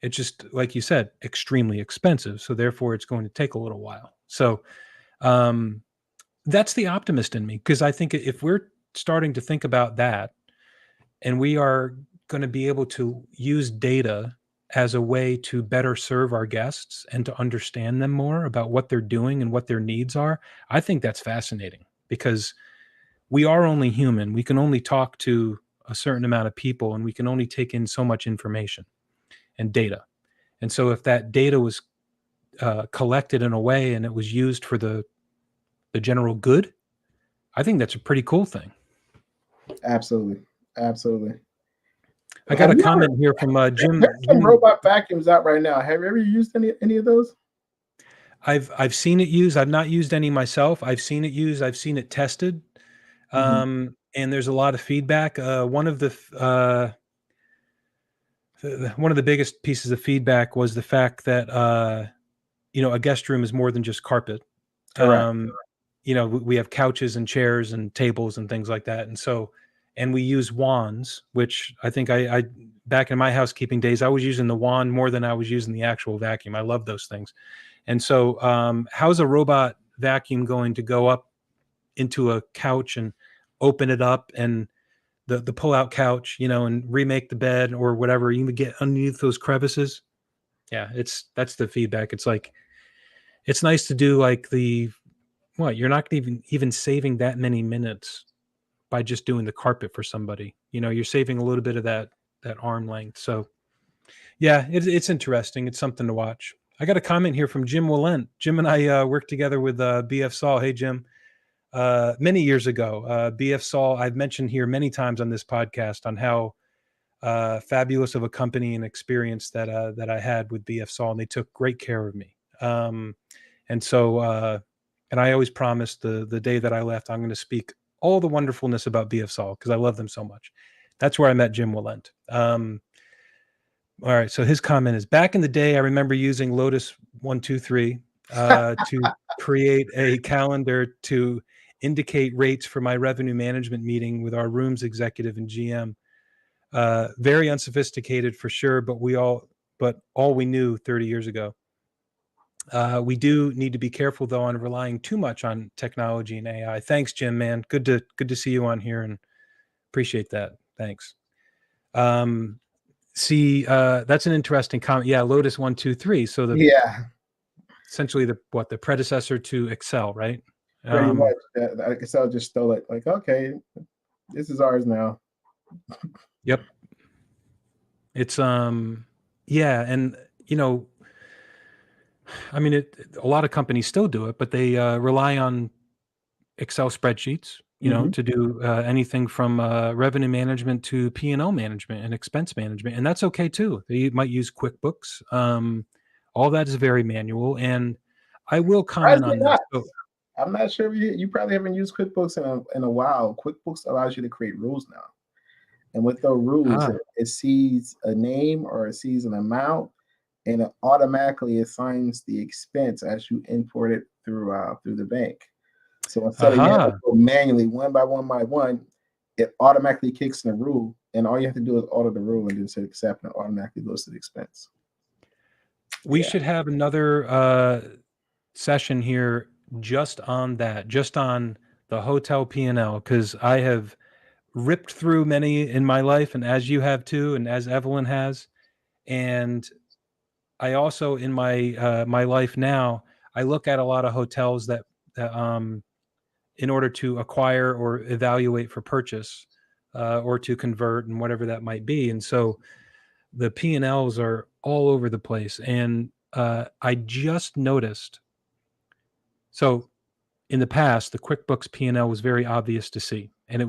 it's just like you said, extremely expensive. So therefore, it's going to take a little while. So um, that's the optimist in me, because I think if we're starting to think about that, and we are going to be able to use data as a way to better serve our guests and to understand them more about what they're doing and what their needs are, I think that's fascinating, because we are only human. We can only talk to a certain amount of people, and we can only take in so much information and data. And so if that data was collected in a way and it was used for the general good, I think that's a pretty cool thing. Absolutely. Absolutely. I got Have a you ever? comment here from There's Jim. some robot vacuums out right now. Have you ever used any of those? I've seen it used. I've not used any myself. I've seen it used. I've seen it tested. Mhm. And there's a lot of feedback. One of the biggest pieces of feedback was the fact that a guest room is more than just carpet. Correct. We have couches and chairs and tables and things like that. And we use wands, which I think I back in my housekeeping days, I was using the wand more than I was using the actual vacuum. I love those things. And so, how's a robot vacuum going to go up into a couch and open it up, and the pull out couch, and remake the bed or whatever, you can get underneath those crevices? Yeah, that's the feedback. It's like, it's nice to do like you're not even saving that many minutes by just doing the carpet for somebody. You're saving a little bit of that arm length. So yeah, it's interesting. It's something to watch. I got a comment here from Jim Willent. Jim and I worked together with BF Saul. Hey, Jim. Many years ago, BF Saul, I've mentioned here many times on this podcast on how fabulous of a company and experience that I had with BF Saul, and they took great care of me. And so, and I always promised the day that I left, I'm going to speak all the wonderfulness about BF Saul, because I love them so much. That's where I met Jim Willent. All right. So his comment is, back in the day, I remember using Lotus 123 to create a calendar to indicate rates for my revenue management meeting with our rooms executive and GM. Very unsophisticated for sure, but all we knew 30 years ago. We do need to be careful though on relying too much on technology and AI. Thanks, Jim, man. Good to see you on here, and appreciate that. Thanks. See, that's an interesting comment. Yeah, Lotus 123. So Yeah, essentially the predecessor to Excel, right? pretty much. Excel just stole it. Like, okay, this is ours now. Yep. It's yeah, and I mean, a lot of companies still do it, but they rely on Excel spreadsheets, Hmm. to do anything from revenue management to P&L management and expense management, and that's okay too. They might use QuickBooks. All that is very manual, and I will comment Surprisingly on this. not. So, I'm not sure if you probably haven't used QuickBooks in a while. QuickBooks allows you to create rules now. And with those rules, ah, it sees a name or it sees an amount, and it automatically assigns the expense as you import it through the bank. So instead of you having to aha. go manually one by one, it automatically kicks in the rule, and all you have to do is alter the rule and then say accept, and it automatically goes to the expense. We Yeah. should have another session here just on that, just on the hotel P&L, because I have ripped through many in my life, and as you have too, and as Evelyn has. And I also, in my life now, I look at a lot of hotels that in order to acquire or evaluate for purchase, or to convert and whatever that might be. And so the P&Ls are all over the place. And I just noticed. So in the past, the QuickBooks P&L was very obvious to see. And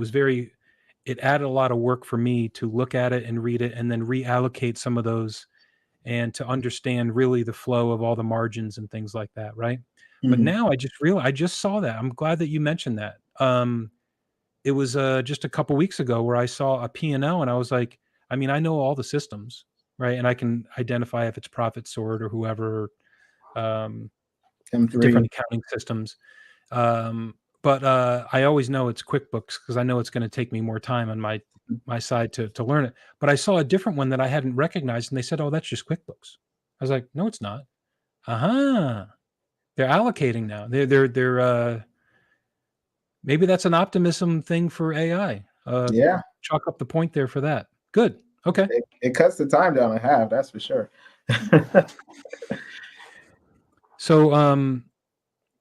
it added a lot of work for me to look at it and read it and then reallocate some of those and to understand really the flow of all the margins and things like that, right? But now I just saw that. I'm glad that you mentioned that. It was just a couple weeks ago where I saw a P&L and I was like, I mean, I know all the systems, right? And I can identify if it's Profit Sort or whoever, um, different M3. accounting systems. But I always know it's QuickBooks because I know it's going to take me more time on my side to learn it. But I saw a different one that I hadn't recognized, and they said, "Oh, that's just QuickBooks." I was like, "No, it's not." They're allocating now. They're maybe that's an optimism thing for AI. Yeah, Chalk up the point there for that. Good. Okay. it cuts the time down in half. That's for sure. So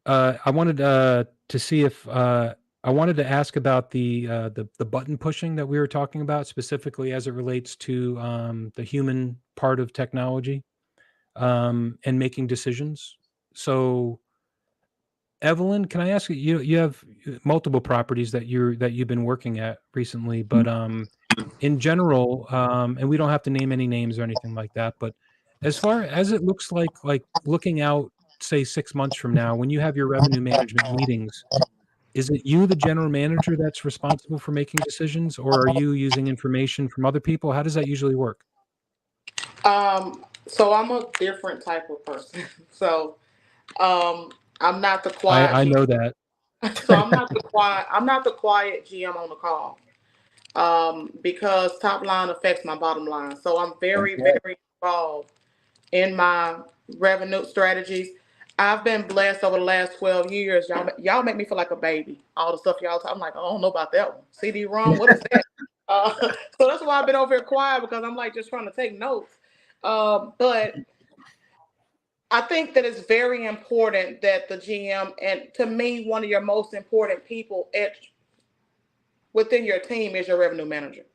I wanted to see if I wanted to ask about the button pushing that we were talking about specifically as it relates to the human part of technology and making decisions. So, Evelyn, can I ask you? You have multiple properties that you've been working at recently, but in general, and we don't have to name any names or anything like that, but as far as it looks like looking out, say 6 months from now, when you have your revenue management meetings, is it you, the general manager, that's responsible for making decisions, or are you using information from other people? How does that usually work? So I'm a different type of person. So I'm not the I quiet know that. So I'm not the quiet GM on the call. Because top line affects my bottom line. So I'm That's very, right. very involved in my revenue strategies. I've been blessed over the last 12 years. Y'all make me feel like a baby. All the stuff y'all talk, I'm like, I don't know about that one. CD-ROM, what is that? So that's why I've been over here quiet because I'm like just trying to take notes. But I think that it's very important that the GM, and to me, one of your most important people within your team is your revenue manager.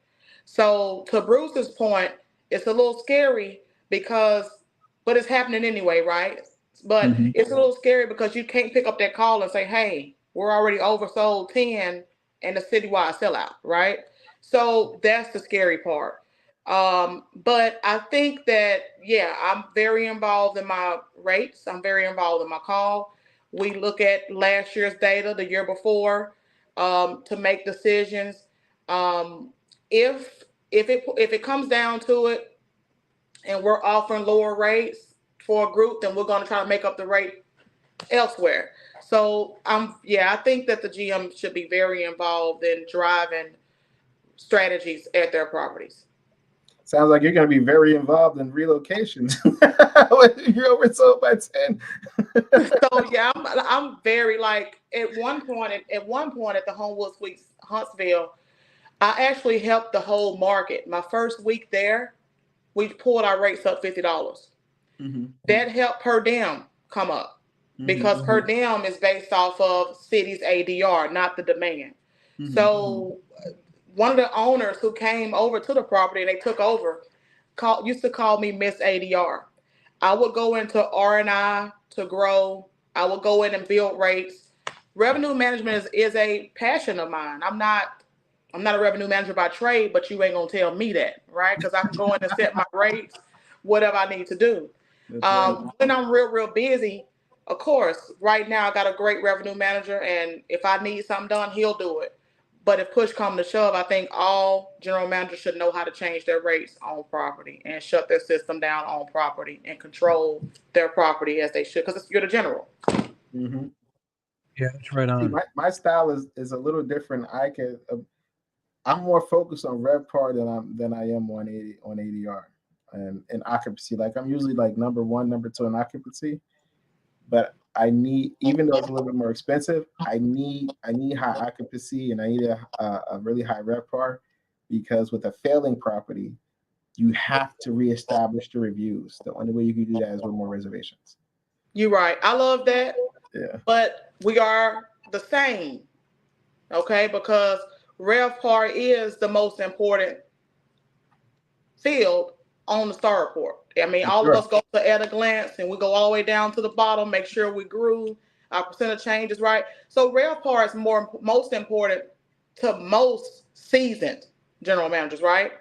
So to Bruce's point, it's a little scary because, but it's happening anyway, right? But Mhm. it's a little scary because you can't pick up that call and say, "Hey, we're already oversold 10 and a citywide sellout," right? So that's the scary part. But I think that yeah, I'm very involved in my rates. I'm very involved in my call. We look at last year's data, the year before, to make decisions. Um, if it comes down to it and we're offering lower rates for a group, then we're going to try to make up the rate elsewhere. So I think that the GM should be very involved in driving strategies at their properties. Sounds like you're going to be very involved in relocations. You're oversold by 10. So yeah, I'm very like at one point at the Homewood Suites Huntsville, I actually helped the whole market. My first week there, we pulled our rates up $50. Mm-hmm. That helped per diem come up because Mm-hmm. per diem is based off of city's ADR, not the demand. Mm-hmm. So one of the owners who came over to the property and they took over used to call me Miss ADR. I would go into R&I to grow. I would go in and build rates. Revenue management is a passion of mine. I'm not a revenue manager by trade, but you ain't gonna tell me that, right? Because I can go in and set my rates, whatever I need to do. That's right. When I'm real busy, of course, right now I got a great revenue manager, and if I need something done, he'll do it. But if push come to shove, I think all general managers should know how to change their rates on property and shut their system down on property and control their property as they should, because you're the general. Mm-hmm. Yeah, that's right See, on. my style is a little different. I'm more focused on RevPAR than I am on ADR and occupancy. Like I'm usually like number one, number two in occupancy, but I need, even though it's a little bit more expensive, I need high occupancy and I need a really high RevPAR because with a failing property, you have to reestablish the reviews. The only way you can do that is with more reservations. You're right. I love that, Yeah. but we are the same, okay? Because RevPAR is the most important field on the star report. I mean, all of Sure. us go to at a glance and we go all the way down to the bottom, make sure we grew, our percent of change is right. So RevPAR is most important to most seasoned general managers, right?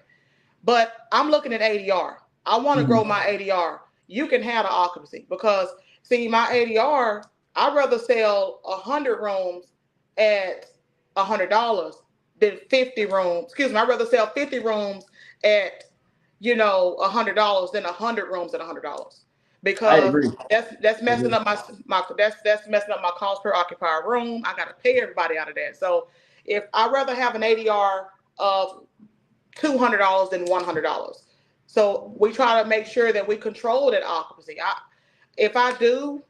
But I'm looking at ADR. I want to grow Mhm. my ADR. You can have the occupancy because see my ADR. I'd rather sell 100 rooms at $100 than 50 rooms. Excuse me. I'd rather sell 50 rooms at $100 than 100 rooms at $100 I because agree. that's I messing agree. up my that's messing up my cost per occupied room. I got to pay everybody out of that. So if I'd rather have an ADR of $200 than $100. So we try to make sure that we control that occupancy. If I do,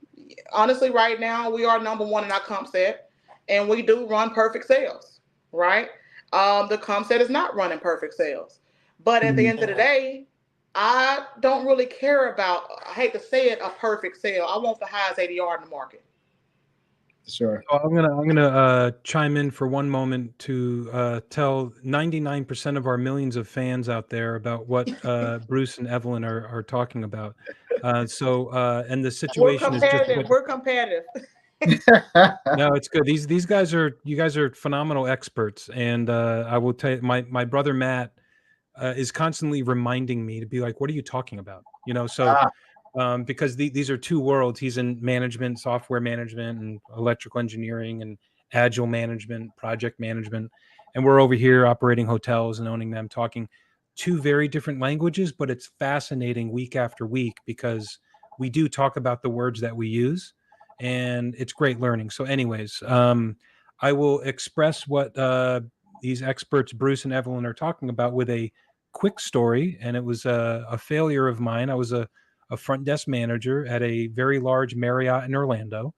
honestly, right now we are number one in our comp set, and we do run perfect sales, right? The comp set is not running perfect sales, but at the Mhm. end of the day, I don't really care about. I hate to say it, a perfect sale. I want the highest ADR in the market. Sure. So I'm gonna chime in for one moment to tell 99% of our millions of fans out there about what Bruce and Evelyn are talking about. And the We're situation is just competitive. what. We're competitive. No, it's good. These guys are you guys are phenomenal experts, and I will tell you, my brother Matt is constantly reminding me to be like, "What are you talking about?" So Ah, because these are two worlds. He's in management, software management, and electrical engineering, and agile management, project management, and we're over here operating hotels and owning them, talking two very different languages. But it's fascinating week after week because we do talk about the words that we use, and it's great learning. So, anyways, I will express what these experts, Bruce and Evelyn, are talking about with a quick story, and it was a failure of mine. I was a front desk manager at a very large Marriott in Orlando.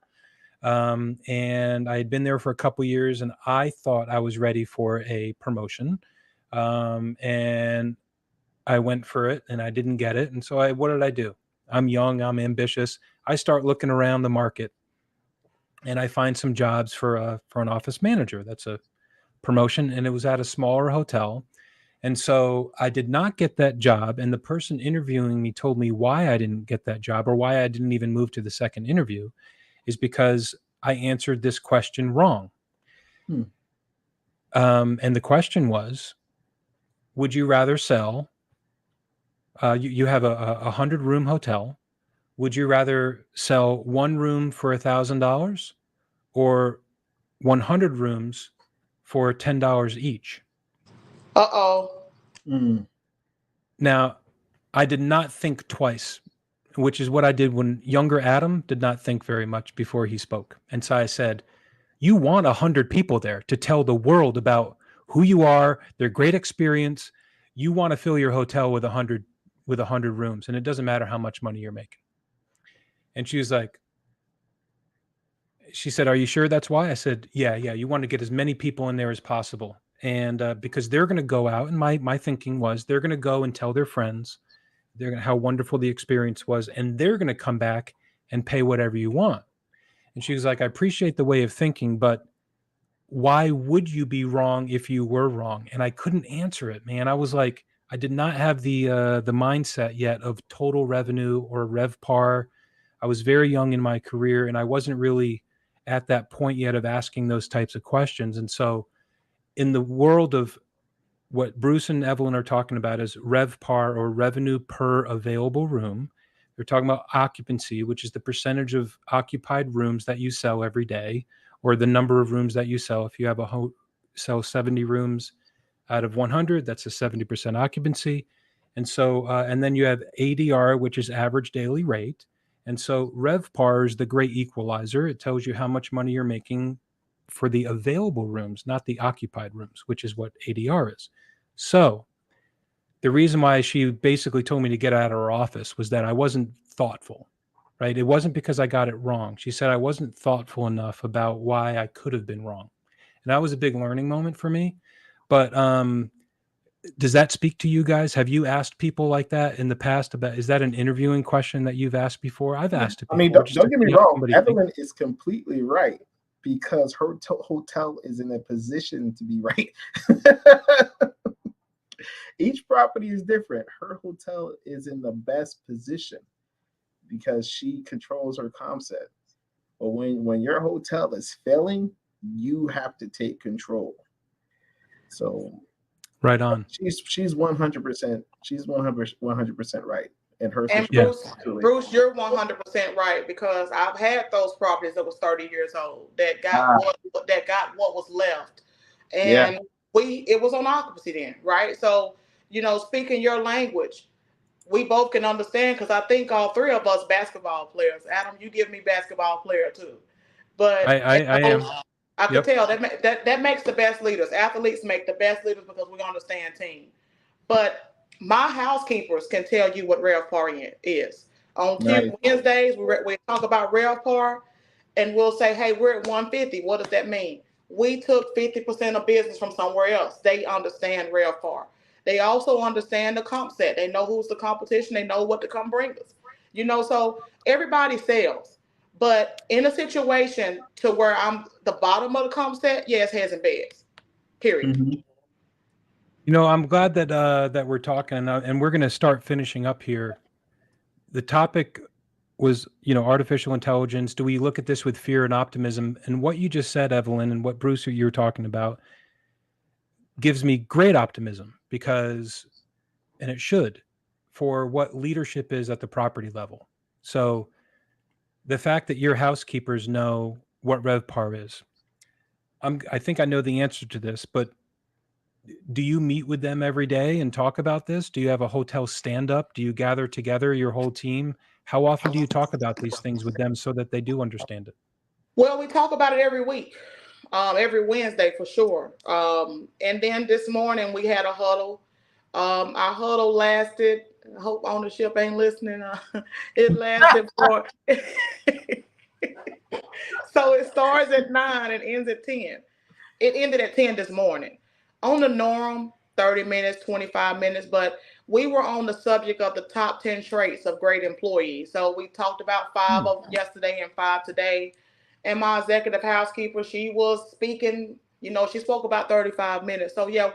And I had been there for a couple years, and I thought I was ready for a promotion. And I went for it, and I didn't get it. And so what did I do? I'm young, I'm ambitious. I start looking around the market, and I find some jobs for an office manager. That's a promotion, and it was at a smaller hotel. And so I did not get that job. And the person interviewing me told me why I didn't get that job, or why I didn't even move to the second interview, is because I answered this question wrong. hmm. And the question was, would you rather sell, you have a 100-room hotel. Would you rather sell one room for $1,000 or 100 rooms for $10 each? Uh-oh. Mm. Now, I did not think twice, which is what I did when younger Adam did not think very much before he spoke. And so I said, you want 100 people there to tell the world about who you are, their great experience. You want to fill your hotel with 100 rooms, and it doesn't matter how much money you're making. And she said, are you sure that's why? I said, yeah. You want to get as many people in there as possible. And because they're going to go out, and my thinking was they're going to go and tell their friends how wonderful the experience was, and they're going to come back and pay whatever you want. And she was like, I appreciate the way of thinking, but why would you be wrong if you were wrong? And I couldn't answer it, man. I was like, I did not have the mindset yet of total revenue or RevPAR. I was very young in my career, and I wasn't really at that point yet of asking those types of questions. And so in the world of what Bruce and Evelyn are talking about is RevPAR, or revenue per available room. They're talking about occupancy, which is the percentage of occupied rooms that you sell every day, or the number of rooms that you sell. If you have sell 70 rooms out of 100, that's a 70% occupancy. And so, and then you have ADR, which is average daily rate. And so RevPAR is the great equalizer. It tells you how much money you're making for the available rooms, not the occupied rooms, which is what ADR is. So the reason why she basically told me to get out of her office was that I wasn't thoughtful, right? It wasn't because I got it wrong. She said I wasn't thoughtful enough about why I could have been wrong. And that was a big learning moment for me. But does that speak to you guys? Have you asked people like that in the past about, is that an interviewing question that you've asked before? I've Yeah. asked it I mean, before, just don't to get me see how wrong. somebody thinks. Evelyn is completely right because her hotel is in a position to be right. Each property is different. Her hotel is in the best position because she controls her comp set. But when your hotel is failing, you have to take control. So Right on. she's 100%. She's 100% right in her And situation. Bruce, you're 100% right, because I've had those properties that was 30 years old that got what was left, Yeah. and it was on occupancy then, right? So, speaking your language, we both can understand, because I think all three of us basketball players. Adam, you give me basketball player too, but I am. I could Yep. tell that makes the best leaders. Athletes make the best leaders because we understand team. But my housekeepers can tell you what RevPAR is. On Nice. Wednesdays, we talk about RevPAR, and we'll say, hey, we're at 150. What does that mean? We took 50% of business from somewhere else. They understand RevPAR. They also understand the comp set. They know who's the competition. They know what to come bring us. So everybody sells. But in a situation to where I'm the bottom of the comp set, yes, heads and beds. Period. Mm-hmm. I'm glad that we're talking, and we're going to start finishing up here. The topic was, artificial intelligence. Do we look at this with fear and optimism? And what you just said, Evelyn, and what Bruce, you were talking about, gives me great optimism, because, and it should, for what leadership is at the property level. So the fact that your housekeepers know what RevPAR is, I think I know the answer to this, but do you meet with them every day and talk about this? Do you have a hotel stand up? Do you gather together your whole team? How often do you talk about these things with them so that they do understand it? Well, we talk about it every week, every Wednesday for sure. And then this morning we had a huddle. Our huddle lasted. I hope ownership ain't listening. It lasted for. So it starts at 9 and ends at 10. It ended at 10 this morning. On the norm, 30 minutes, 25 minutes, but we were on the subject of the top 10 traits of great employees. So we talked about 5 of yesterday and 5 today. And my executive housekeeper, she was speaking, she spoke about 35 minutes. So yeah,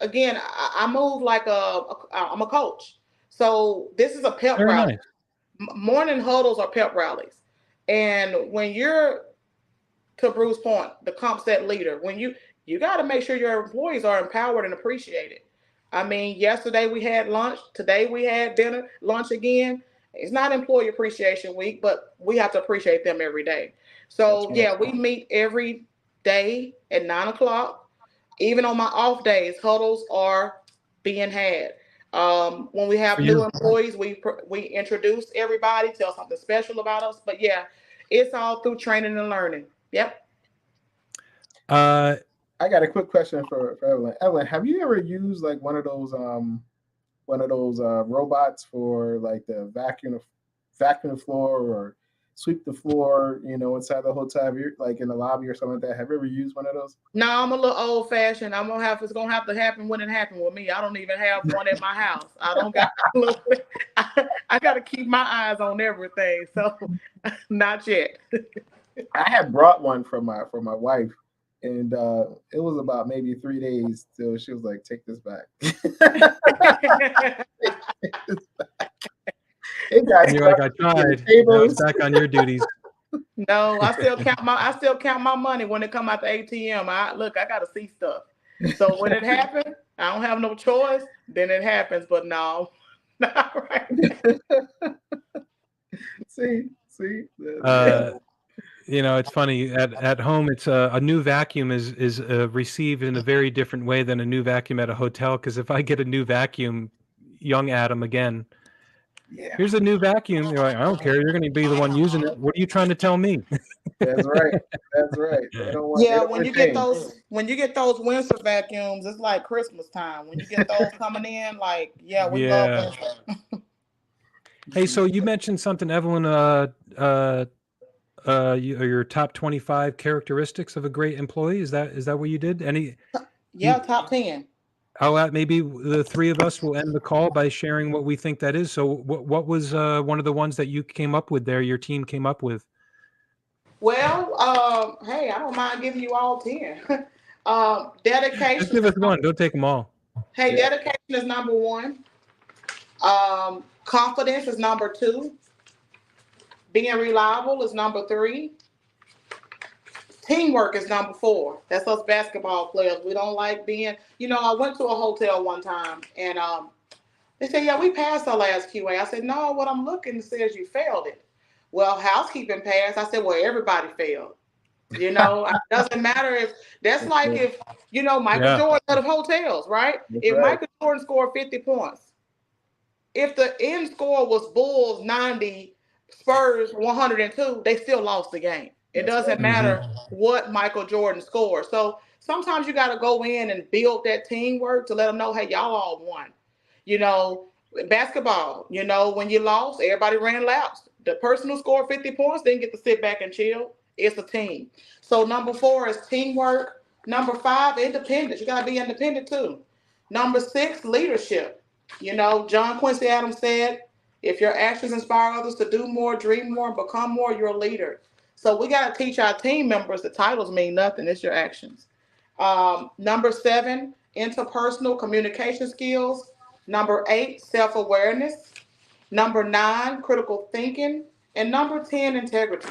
again, I move like I'm a coach. So this is a pep Very rally. nice. Morning huddles are pep rallies. And when you're, to Bruce's point, the comp set leader, when you got to make sure your employees are empowered and appreciated. I mean, yesterday we had lunch. Today we had dinner, lunch again. It's not Employee Appreciation Week, but we have to appreciate them every day. So Right. yeah, we meet every day at 9 o'clock. Even on my off days, huddles are being had. When we have new employees, we introduce everybody, tell something special about us. But yeah, it's all through training and learning. Yep. I got a quick question for Evelyn. Evelyn, have you ever used like one of those robots for like the vacuum the floor or sweep the floor, inside the hotel? Have you, like in the lobby or something like that? Have you ever used one of those? No, I'm a little old fashioned. It's gonna have to happen when it happened with me. I don't even have one at my house. I don't got I gotta keep my eyes on everything. So not yet. I had brought one for my wife, and it was about maybe 3 days till she was like, "Take this back." It got And you're like, I tried. Now it's back on your duties. No, I still count my money when it come out the ATM. I gotta see stuff. So when it happens, I don't have no choice. Then it happens. But no, not right. See. It's funny at home. It's a new vacuum is received in a very different way than a new vacuum at a hotel. Because if I get a new vacuum, young Adam again, here's a new vacuum. You're like, I don't care. You're going to be the one using it. What are you trying to tell me? That's right. That's right. When you get those Windsor vacuums, it's like Christmas time. When you get those coming in, like we love Windsor. Hey, so you mentioned something, Evelyn. Your top 25 characteristics of a great employee. Is that what you did? Top 10. Maybe the three of us will end the call by sharing what we think that is. So what was one of the ones that you came up with there, your team came up with? Well, hey, I don't mind giving you all 10. Just Dedication. give us one. Don't take them all. Hey, Yeah. dedication is number one. Confidence is number two. Being reliable is number three. Teamwork is number four. That's us basketball players. We don't like being, I went to a hotel one time and they said, yeah, we passed our last QA. I said, no, what I'm looking says you failed it. Well, housekeeping passed. I said, well, everybody failed. It doesn't matter if that's like if, Michael Yeah. Jordan out of hotels, right? That's If right. Michael Jordan scored 50 points, if the end score was Bulls 90, Spurs 102, they still lost the game. It That's doesn't right. Hmm. matter what Michael Jordan scored. So sometimes you got to go in and build that teamwork to let them know, hey, y'all all won. You know, basketball, when you lost, everybody ran laps. The person who scored 50 points didn't get to sit back and chill. It's a team. So number four is teamwork. Number five, independence. You got to be independent too. Number six, leadership. John Quincy Adams said, if your actions inspire others to do more, dream more, and become more, you're a leader. So we got to teach our team members the titles mean nothing, it's your actions. Number seven, interpersonal communication skills. Number eight, self awareness. Number nine, critical thinking. And number 10, integrity.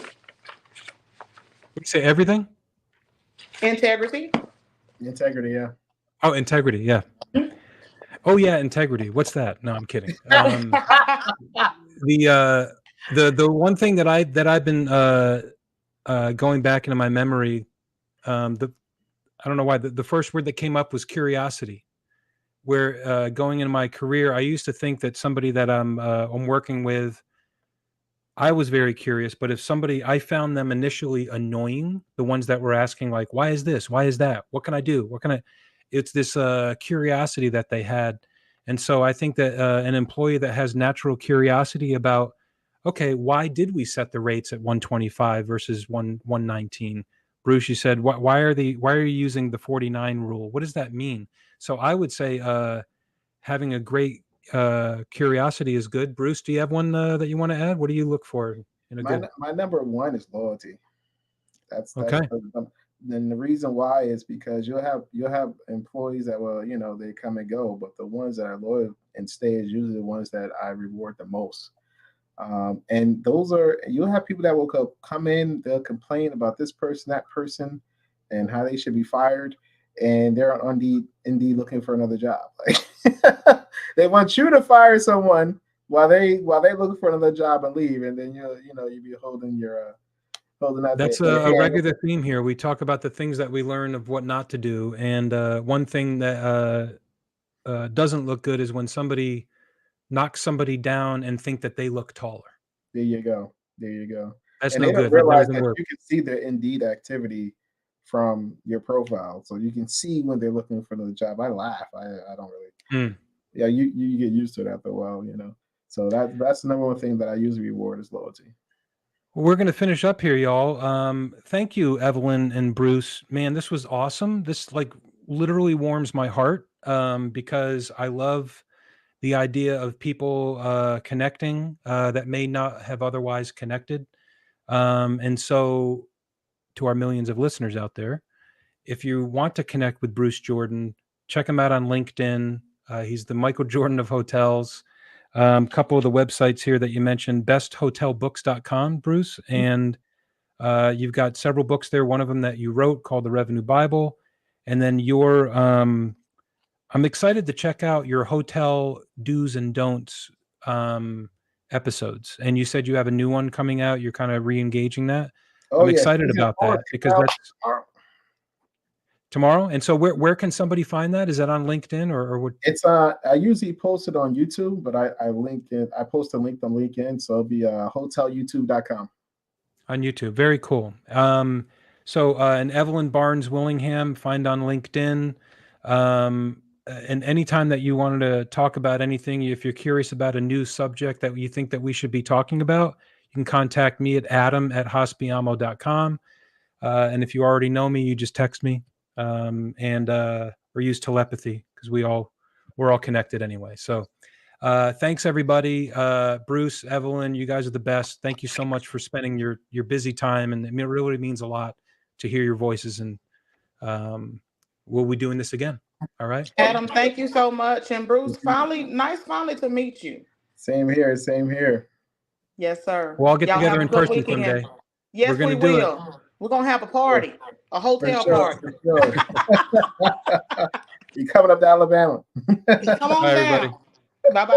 Would you say everything? Integrity. Integrity. Yeah. Oh, integrity. Yeah. Oh yeah, integrity. What's that? No, I'm kidding. The one thing that I've been going back into my memory, the I don't know why the first word that came up was curiosity. Where going into my career, I used to think that somebody that I'm working with, I was very curious. But if somebody, I found them initially annoying, the ones that were asking like, "Why is this? Why is that? What can I do? What can I?" It's this curiosity that they had, and so I think that an employee that has natural curiosity about, okay, why did we set the rates at 125 versus 119? Bruce, you said, why are you using the 49 rule? What does that mean? So I would say having a great curiosity is good. Bruce, do you have one that you want to add? What do you look for in a My good? my number one is loyalty. That's Okay, then the reason why is because you'll have employees that will they come and go, but the ones that are loyal and stay is usually the ones that I reward the most. And those are you'll have people that will come in, they'll complain about this person, that person, and how they should be fired, and they're on Indeed looking for another job. Like they want you to fire someone while they looking for another job and leave, and then you be holding out that's their a hand. regular theme here. We talk about the things that we learn of what not to do, and one thing that doesn't look good is when somebody knocks somebody down and think that they look taller. There you go. There you go. That's And no they don't good. That realize doesn't that work. you can see their Indeed activity from your profile, so you can see when they're looking for another job. I laugh. I don't really. Mm. Yeah, you get used to it after a while. So that's the number one thing that I usually reward is loyalty. Well, we're going to finish up here, y'all. Thank you, Evelyn and Bruce. Man, this was awesome. This like literally warms my heart because I love the idea of people connecting that may not have otherwise connected. And so, to our millions of listeners out there, if you want to connect with Bruce Jordan, check him out on LinkedIn. He's the Michael Jordan of hotels. Couple of the websites here that you mentioned, besthotelbooks.com, Bruce. And you've got several books there. One of them that you wrote called The Revenue Bible. And then I'm excited to check out your hotel do's and don'ts episodes. And you said you have a new one coming out. You're kind of re-engaging that. Oh I'm yeah, excited season about four that comes because out that's tomorrow. tomorrow. And so where can somebody find that? Is that on LinkedIn or what? It's I usually post it on YouTube, but I link it. I post a link on LinkedIn, so it'll be hotelyoutube.com. On YouTube. Very cool. So and Evelyn Barnes Willingham, find on LinkedIn. And anytime that you wanted to talk about anything, if you're curious about a new subject that you think that we should be talking about, you can contact me at adam@hospiamo.com. And if you already know me, you just text me and or use telepathy because we're all connected anyway. So Thanks everybody. Bruce, Evelyn, you guys are the best. Thank you so much for spending your busy time, and it really means a lot to hear your voices. And we'll be doing this again. All right, Adam, thank you so much. And Bruce, finally to meet you. Same here. Same here. Yes, sir. We'll all get Y'all together have a in good person weekend. someday. Yes, We're gonna we do it. will. We're gonna have a party, a hotel For sure, party. for sure. You coming up to Alabama? Come on Bye, everybody. down. Bye bye.